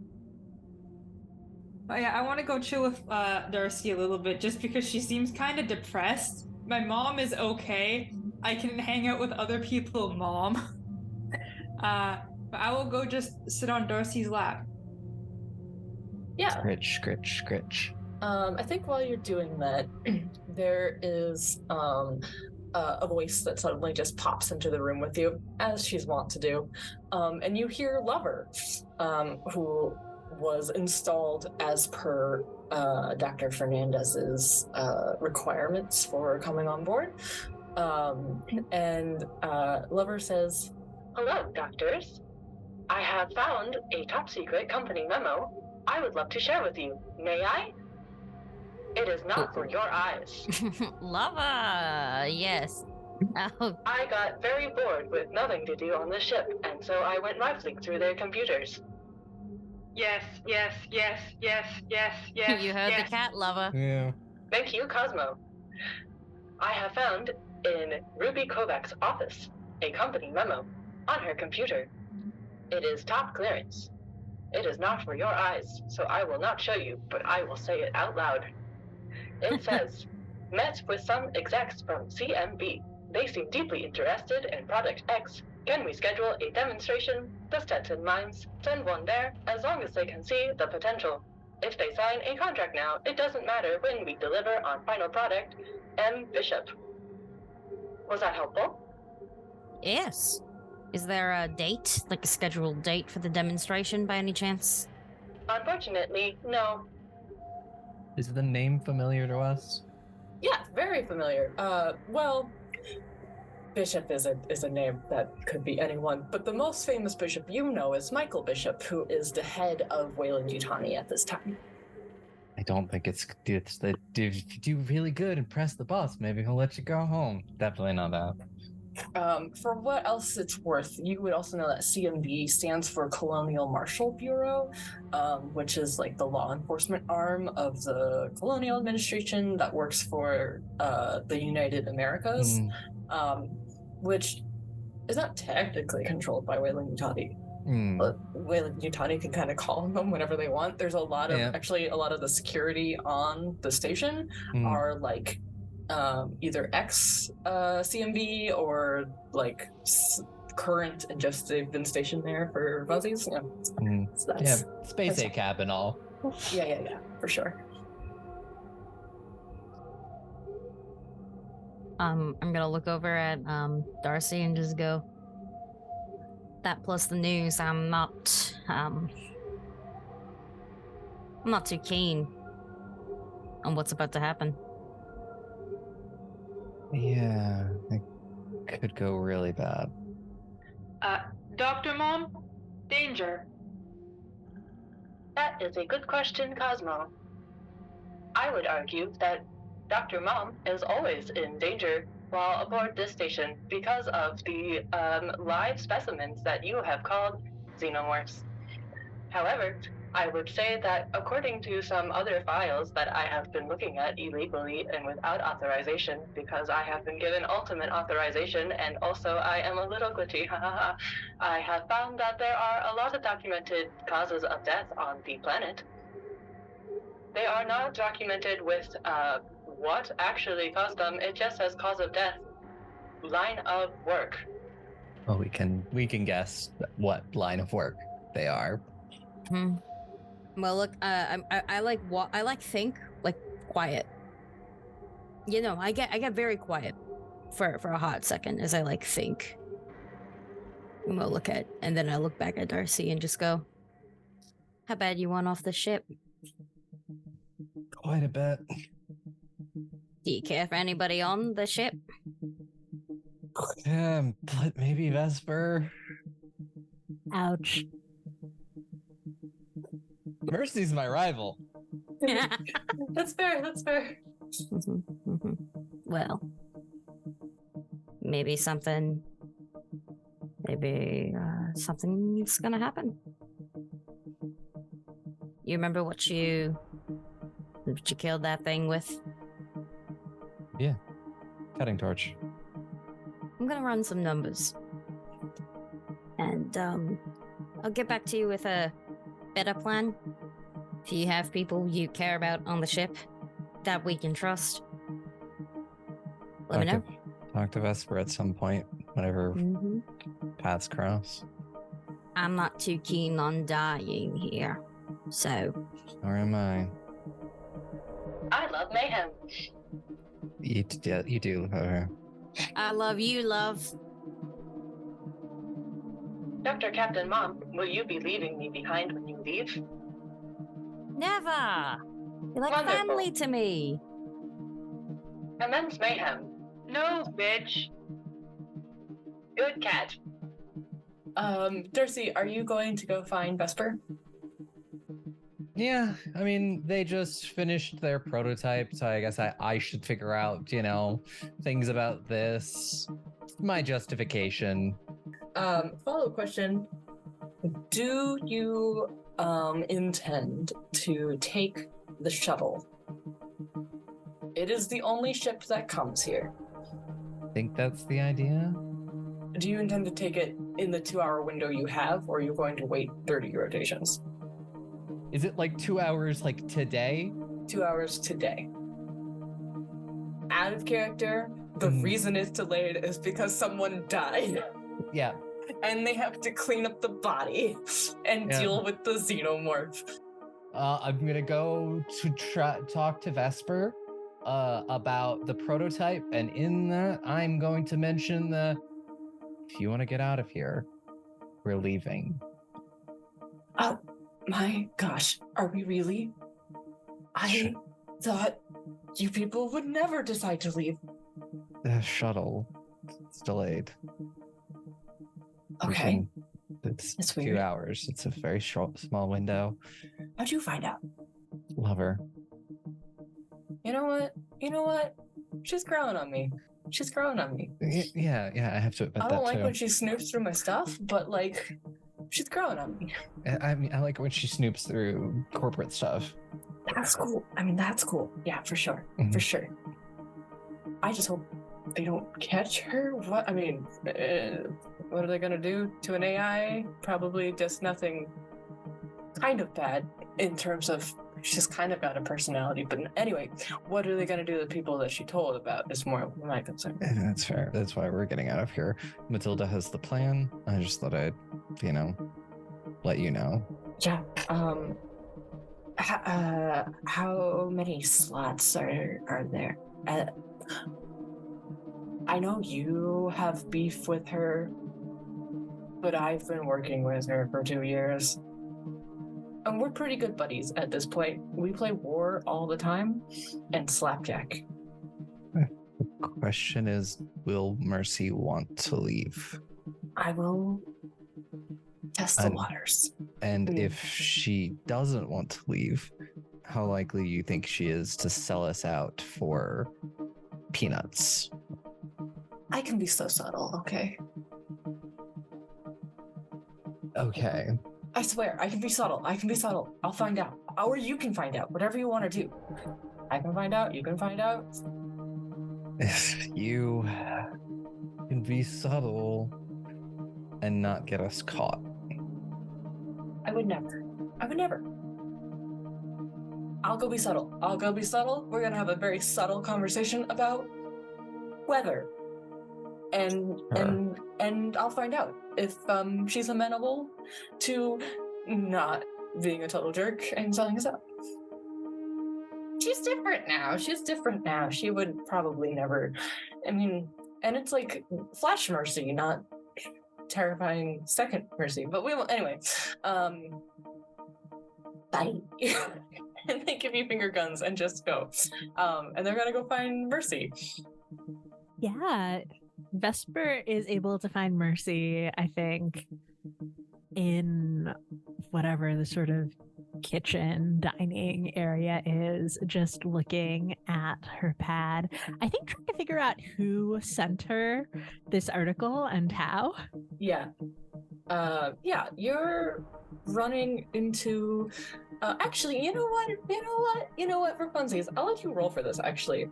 Oh, yeah, I want to go chill with Darcy a little bit just because she seems kind of depressed. My mom is okay. I can hang out with other people, Mom. But I will go just sit on Darcy's lap. Yeah. Scritch. I think while you're doing that, there is a voice that suddenly just pops into the room with you, as she's wont to do. And you hear Lover, who was installed as per Dr. Fernandez's requirements for coming on board. And Lover says, "Hello, doctors. I have found a top-secret company memo I would love to share with you. May I? It is not for your eyes." Lava, yes. Oh, I got very bored with nothing to do on the ship, and so I went rifling through their computers. Yes. you heard the cat, Lover. Yeah. Thank you, Cosmo. I have found in Ruby Kovac's office a company memo on her computer. It is top clearance. It is not for your eyes, so I will not show you, but I will say it out loud. It says, met with some execs from CMB. They seem deeply interested in Product X. Can we schedule a demonstration? The Stetson mines. Send one there, as long as they can see the potential. If they sign a contract now, it doesn't matter when we deliver on final product. M. Bishop. Was that helpful? Yes. Is there a date, like a scheduled date for the demonstration by any chance? Unfortunately, no. Is the name familiar to us? Yeah, very familiar. Well, Bishop is a name that could be anyone, but the most famous bishop you know is Michael Bishop, who is the head of Weyland-Yutani at this time. I don't think it's that if you do really good and press the boss, maybe he'll let you go home. Definitely not that. For what else it's worth, you would also know that CMB stands for Colonial Marshal Bureau, which is like the law enforcement arm of the colonial administration that works for the United Americas, which is not technically controlled by Weyland-Yutani. But Weyland-Yutani can kind of call on them whenever they want. There's a lot of actually a lot of the security on the station are like either ex CMB or like current, and just they've been stationed there for fuzzies. So that's, space ACAB and all. Yeah, for sure. I'm gonna look over at Darcy and just go, that plus the news, I'm not too keen on what's about to happen. Yeah, it could go really bad. Dr. Mom? Danger. That is a good question, Cosmo. I would argue that Dr. Mom is always in danger while aboard this station because of the live specimens that you have called xenomorphs. However, I would say that according to some other files that I have been looking at illegally and without authorization, because I have been given ultimate authorization and also I am a little glitchy, I have found that there are a lot of documented causes of death on the planet. They are not documented with what actually caused them. It just says cause of death, line of work. Well, we can guess what line of work they are. Well, look, I like think like quiet. I get very quiet for a hot second as I think. I'm gonna and then I look back at Darcy and just go, "How bad you want off the ship? Quite a bit. Do you care for anybody on the ship?" But maybe Vesper. Ouch. Mercy's my rival. That's fair. That's fair. Well, maybe something's gonna happen. You remember what you killed that thing with? Yeah. Cutting torch. I'm gonna run some numbers. And I'll get back to you with a better plan. If you have people you care about on the ship that we can trust, let me know. Talk to Vesper at some point, whenever paths cross. I'm not too keen on dying here, so. Or am I? I love mayhem. You do love her. I love you, love. Dr. Captain Mom, will you be leaving me behind when you leave? Never. You're like Wonderful. family to me. Commence mayhem. No, bitch. Good cat. Darcy, are you going to go find Vesper? Yeah, I mean, they just finished their prototype, so I guess I should figure out, things about this. My justification. Follow-up question. Do you intend to take the shuttle? It is the only ship that comes here. I think that's the idea. Do you intend to take it in the 2-hour window you have, or are you going to wait 30 rotations? Is it 2 hours today? 2 hours today. Out of character, the reason it's delayed is because someone died. Yeah. And they have to clean up the body and deal with the xenomorph. I'm gonna go to talk to Vesper about the prototype, and in that, I'm going to mention if you want to get out of here, we're leaving. Oh my gosh, are we really? I thought you people would never decide to leave. The shuttle, it's delayed. Okay. It's That's 2 weird. hours. It's a very small window. How'd you find out? Love her. You know what? She's growing on me. Yeah, I have to admit that I don't like too. when she snoops through my stuff, but she's growing on me. I mean, I like when she snoops through corporate stuff. That's cool. That's cool. Yeah, for sure. Mm-hmm. For sure. I just hope they don't catch her. What? What are they gonna do to an AI? Probably just nothing kind of bad in terms of she's kind of got a personality. But anyway, what are they gonna do to the people that she told about is more my concern. That's fair. That's why we're getting out of here. Matilda has the plan. I just thought I'd, let you know. Yeah. How many slots are there? I know you have beef with her, but I've been working with her for 2 years. And we're pretty good buddies at this point. We play war all the time and slapjack. The question is, will Mercy want to leave? I will test the waters. And if she doesn't want to leave, how likely do you think she is to sell us out for peanuts? I can be so subtle, okay? Okay. I swear, I can be subtle. I'll find out. Or you can find out. Whatever you want to do. I can find out. You can find out. If you can be subtle and not get us caught. I would never. I'll go be subtle. We're going to have a very subtle conversation about weather. And I'll find out if she's amenable to not being a total jerk and selling us out. she's different now. She would probably never, I mean, and it's like Flash Mercy, not terrifying second Mercy, but we will, anyway. Bye. And they give you finger guns and just go. And they're gonna go find Mercy. Yeah. Vesper is able to find Mercy, I think, in whatever the sort of kitchen dining area is, just looking at her pad. I think trying to figure out who sent her this article and how. Yeah. You're running into actually, you know what, for funsies, I'll let you roll for this, actually.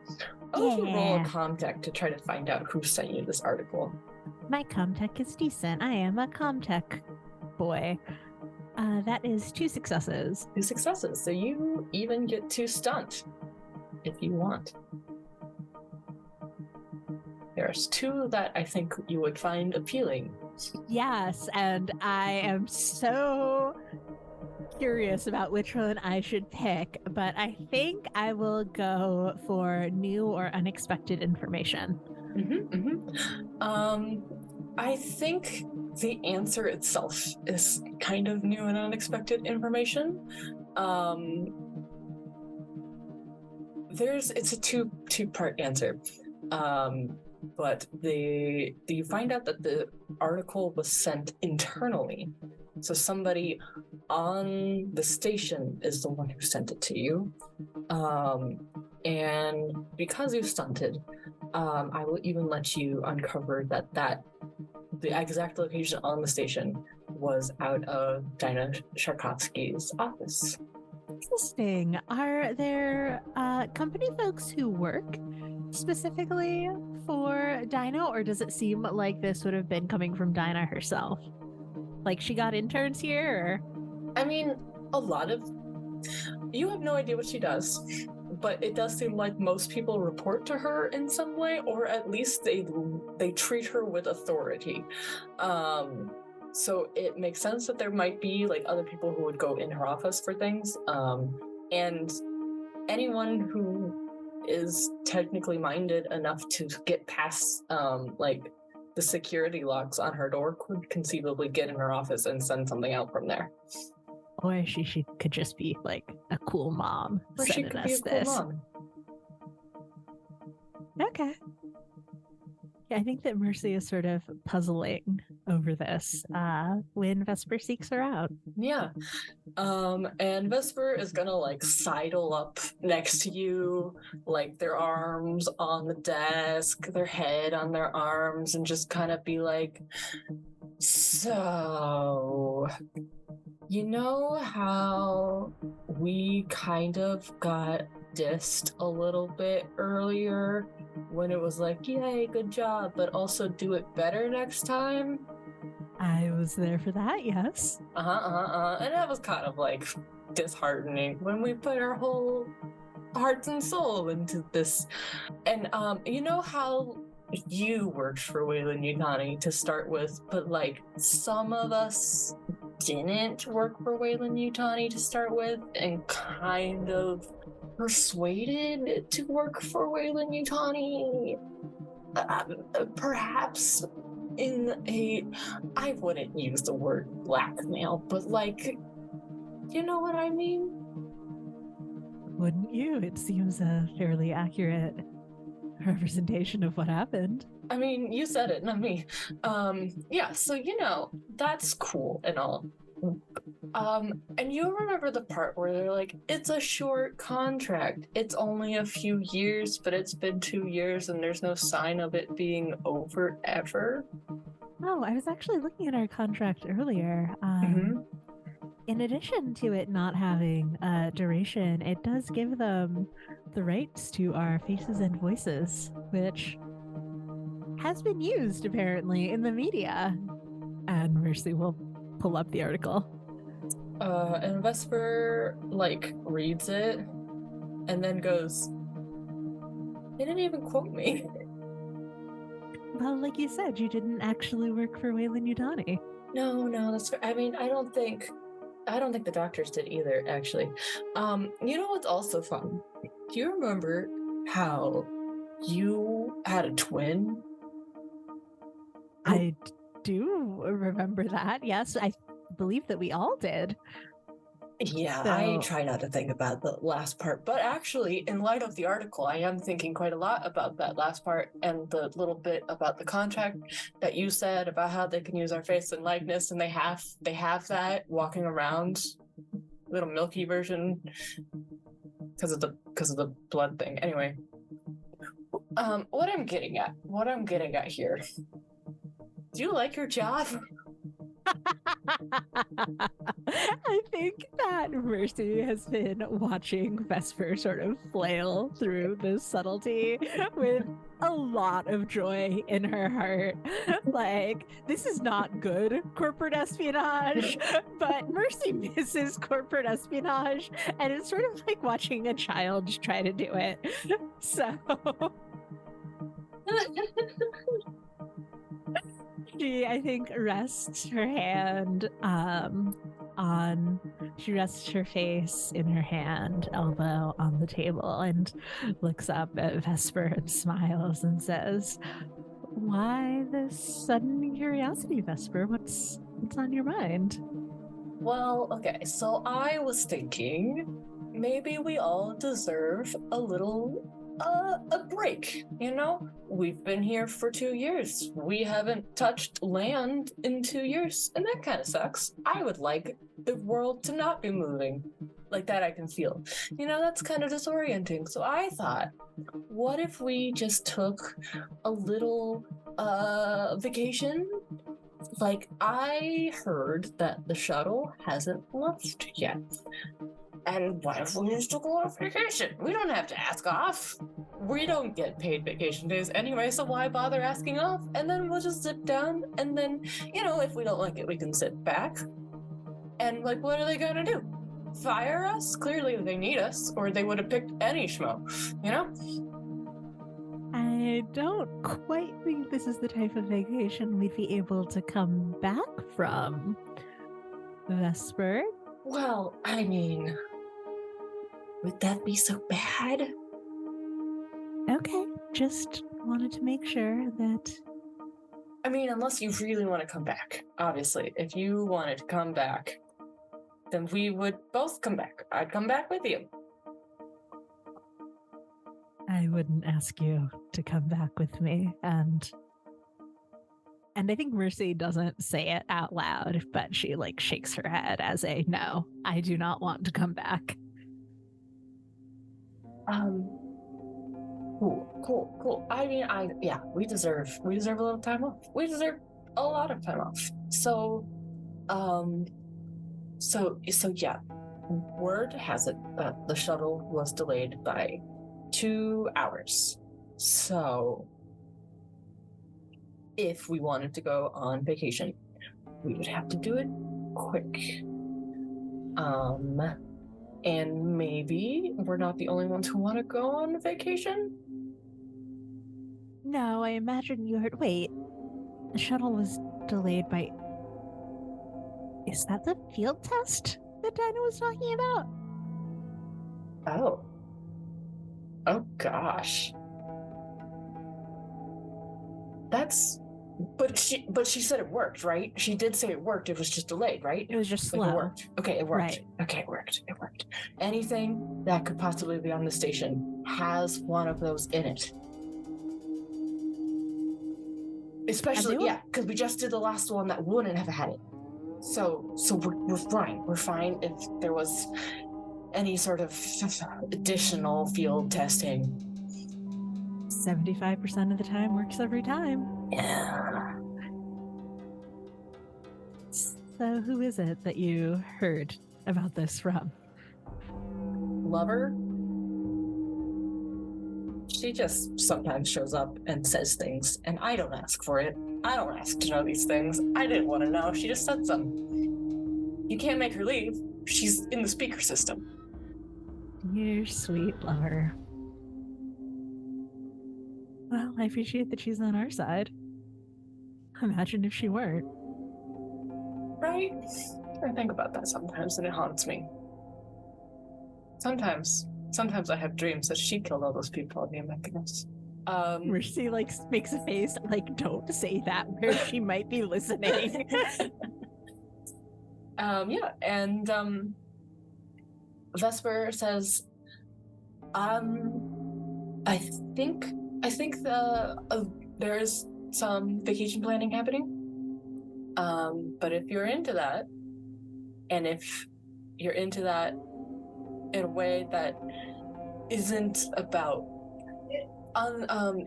I'll let you roll a Comtech to try to find out who sent you this article. My Comtech is decent. I am a Comtech boy. That is 2 successes. 2 successes, so you even get to stunt if you want. There's 2 that I think you would find appealing. Yes, and I am so curious about which one I should pick, but I think I will go for new or unexpected information. I think the answer itself is kind of new and unexpected information. It's a two-part answer. But you find out that the article was sent internally. So somebody on the station is the one who sent it to you. And because you stunted, I will even let you uncover that the exact location on the station was out of Dinah Sharkovsky's office. Interesting. Are there company folks who work specifically for Dinah, or does it seem like this would have been coming from Dinah herself? Like she got interns here? Or... I mean, a lot of... You have no idea what she does, but it does seem like most people report to her in some way, or at least they treat her with authority. So it makes sense that there might be like other people who would go in her office for things. And anyone who is technically minded enough to get past like the security locks on her door could conceivably get in her office and send something out from there. Or she could just be like a cool mom. Or she could be a cool mom. Okay. Yeah, I think that Mercy is sort of puzzling over this when Vesper seeks her out. Yeah. And Vesper is gonna like sidle up next to you, like their arms on the desk, their head on their arms, and just kind of be like, so, you know how we kind of got dissed a little bit earlier when it was like, yay, good job, but also do it better next time? I was there for that, yes. And that was kind of like disheartening when we put our whole hearts and soul into this. And you know how you worked for Weyland-Yutani to start with, but like some of us didn't work for Weyland-Yutani to start with and kind of persuaded to work for Weyland-Yutani, perhaps in a, I wouldn't use the word blackmail, but like, you know what I mean? Wouldn't you? It seems a fairly accurate representation of what happened. I mean, you said it, not me. Yeah, so you know, that's cool and all. And you remember the part where they're like, it's a short contract. It's only a few years, but it's been 2 years and there's no sign of it being over ever? Oh, I was actually looking at our contract earlier. In addition to it not having a duration, it does give them the rights to our faces and voices, which has been used apparently in the media. And Mercy will pull up the article. And Vesper, like, reads it and then goes, they didn't even quote me. Well, like you said, you didn't actually work for Weyland-Yutani. No, that's, I mean, I don't think the doctors did either, actually. You know what's also fun? Do you remember how you had a twin? I do remember that. Yes, I believe that we all did. Yeah, So- I try not to think about the last part, but actually, in light of the article, I am thinking quite a lot about that last part and the little bit about the contract that you said about how they can use our face and likeness, and they have that walking around, little milky version, because of the blood thing. Anyway, what I'm getting at here. Do you like your job? I think that Mercy has been watching Vesper sort of flail through this subtlety with a lot of joy in her heart. Like, this is not good corporate espionage, but Mercy misses corporate espionage, and it's sort of like watching a child try to do it. So she, I think, rests her hand she rests her face in her hand, elbow on the table, and looks up at Vesper and smiles and says, "Why this sudden curiosity, Vesper? What's on your mind?" Well, okay, so I was thinking maybe we all deserve a little a break, you know? We've been here for 2 years. We haven't touched land in 2 years, and that kind of sucks. I would like the world to not be moving. Like that I can feel. You know, that's kind of disorienting. So I thought, what if we just took a little vacation? Like, I heard that the shuttle hasn't left yet. And what if we just took a little vacation? We don't have to ask off. We don't get paid vacation days anyway, so why bother asking off? And then we'll just sit down, and then, you know, if we don't like it, we can sit back. And, like, what are they gonna do? Fire us? Clearly they need us, or they would have picked any schmo, you know? I don't quite think this is the type of vacation we'd be able to come back from, Vesper. Well, I mean, would that be so bad? Okay, just wanted to make sure that... I mean, unless you really want to come back. Obviously, if you wanted to come back, then we would both come back. I'd come back with you. I wouldn't ask you to come back with me, and I think Mercy doesn't say it out loud, but she like shakes her head as a no, I do not want to come back. Cool. I mean, we deserve a little time off. We deserve a lot of time off. So yeah. Word has it that the shuttle was delayed by 2 hours. So if we wanted to go on vacation, we would have to do it quick. And maybe we're not the only ones who want to go on vacation? No, I imagine you heard. Wait, the shuttle was delayed by. Is that the field test that Dinah was talking about? Oh gosh. But she said it worked, right? She did say it worked. It was just delayed, right? It was just slow. Like it worked. Okay, it worked. Right. Okay, it worked. Anything that could possibly be on the station has one of those in it. Especially, yeah, because we just did the last one that wouldn't have had it. So we're fine. We're fine if there was any sort of additional field testing. 75% of the time works every time. Yeah. So who is it that you heard about this from? Lover? She just sometimes shows up and says things, and I don't ask for it. I don't ask to know these things. I didn't want to know. She just said some. You can't make her leave. She's in the speaker system. Dear sweet lover. Well, I appreciate that she's on our side. Imagine if she weren't. Right? I think about that sometimes, and it haunts me. Sometimes Sometimes I have dreams that she killed all those people on the Americanus. Mercy makes a face don't say that where she might be listening. And Vesper says, I think there's some vacation planning happening. But if you're into that, and if you're into that in a way that isn't about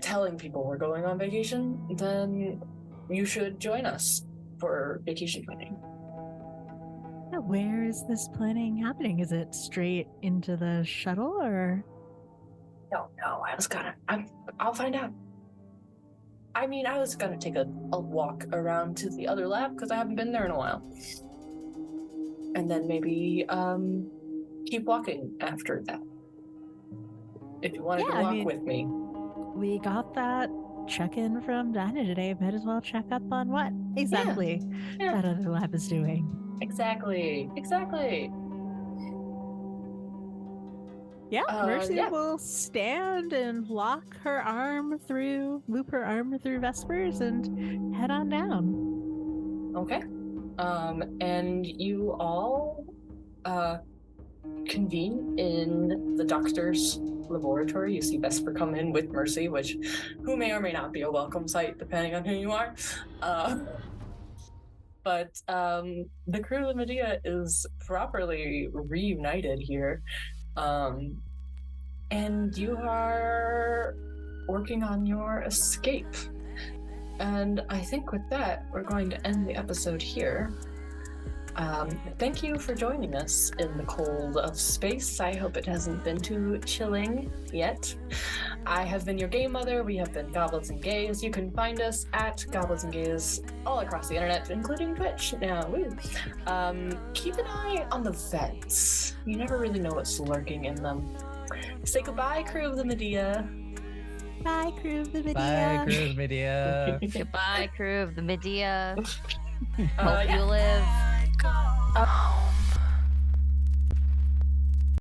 telling people we're going on vacation, then you should join us for vacation planning. Where is this planning happening? Is it straight into the shuttle, or? No, I'll find out. I mean, I was gonna take a walk around to the other lab because I haven't been there in a while. And then maybe keep walking after that. If you wanted to walk with me. We got that check-in from Dinah today. Might as well check up on what exactly that other lab is doing. Exactly. Yeah, Mercy will stand and loop her arm through Vesper's and head on down. Okay. And you all convene in the doctor's laboratory. You see Vesper come in with Mercy, who may or may not be a welcome sight depending on who you are. But the crew of Medea is properly reunited here. And you are working on your escape. And I think with that, we're going to end the episode here. Thank you for joining us in the cold of space. I hope it hasn't been too chilling yet. I have been your game mother. We have been Goblins and Gays. You can find us at Goblins and Gays all across the internet, including Twitch now. Keep an eye on the vents. You never really know what's lurking in them. Say goodbye, crew of the Medea. Bye, crew of the Medea. Bye, crew of Medea. Goodbye, crew of the Medea. Hope you live.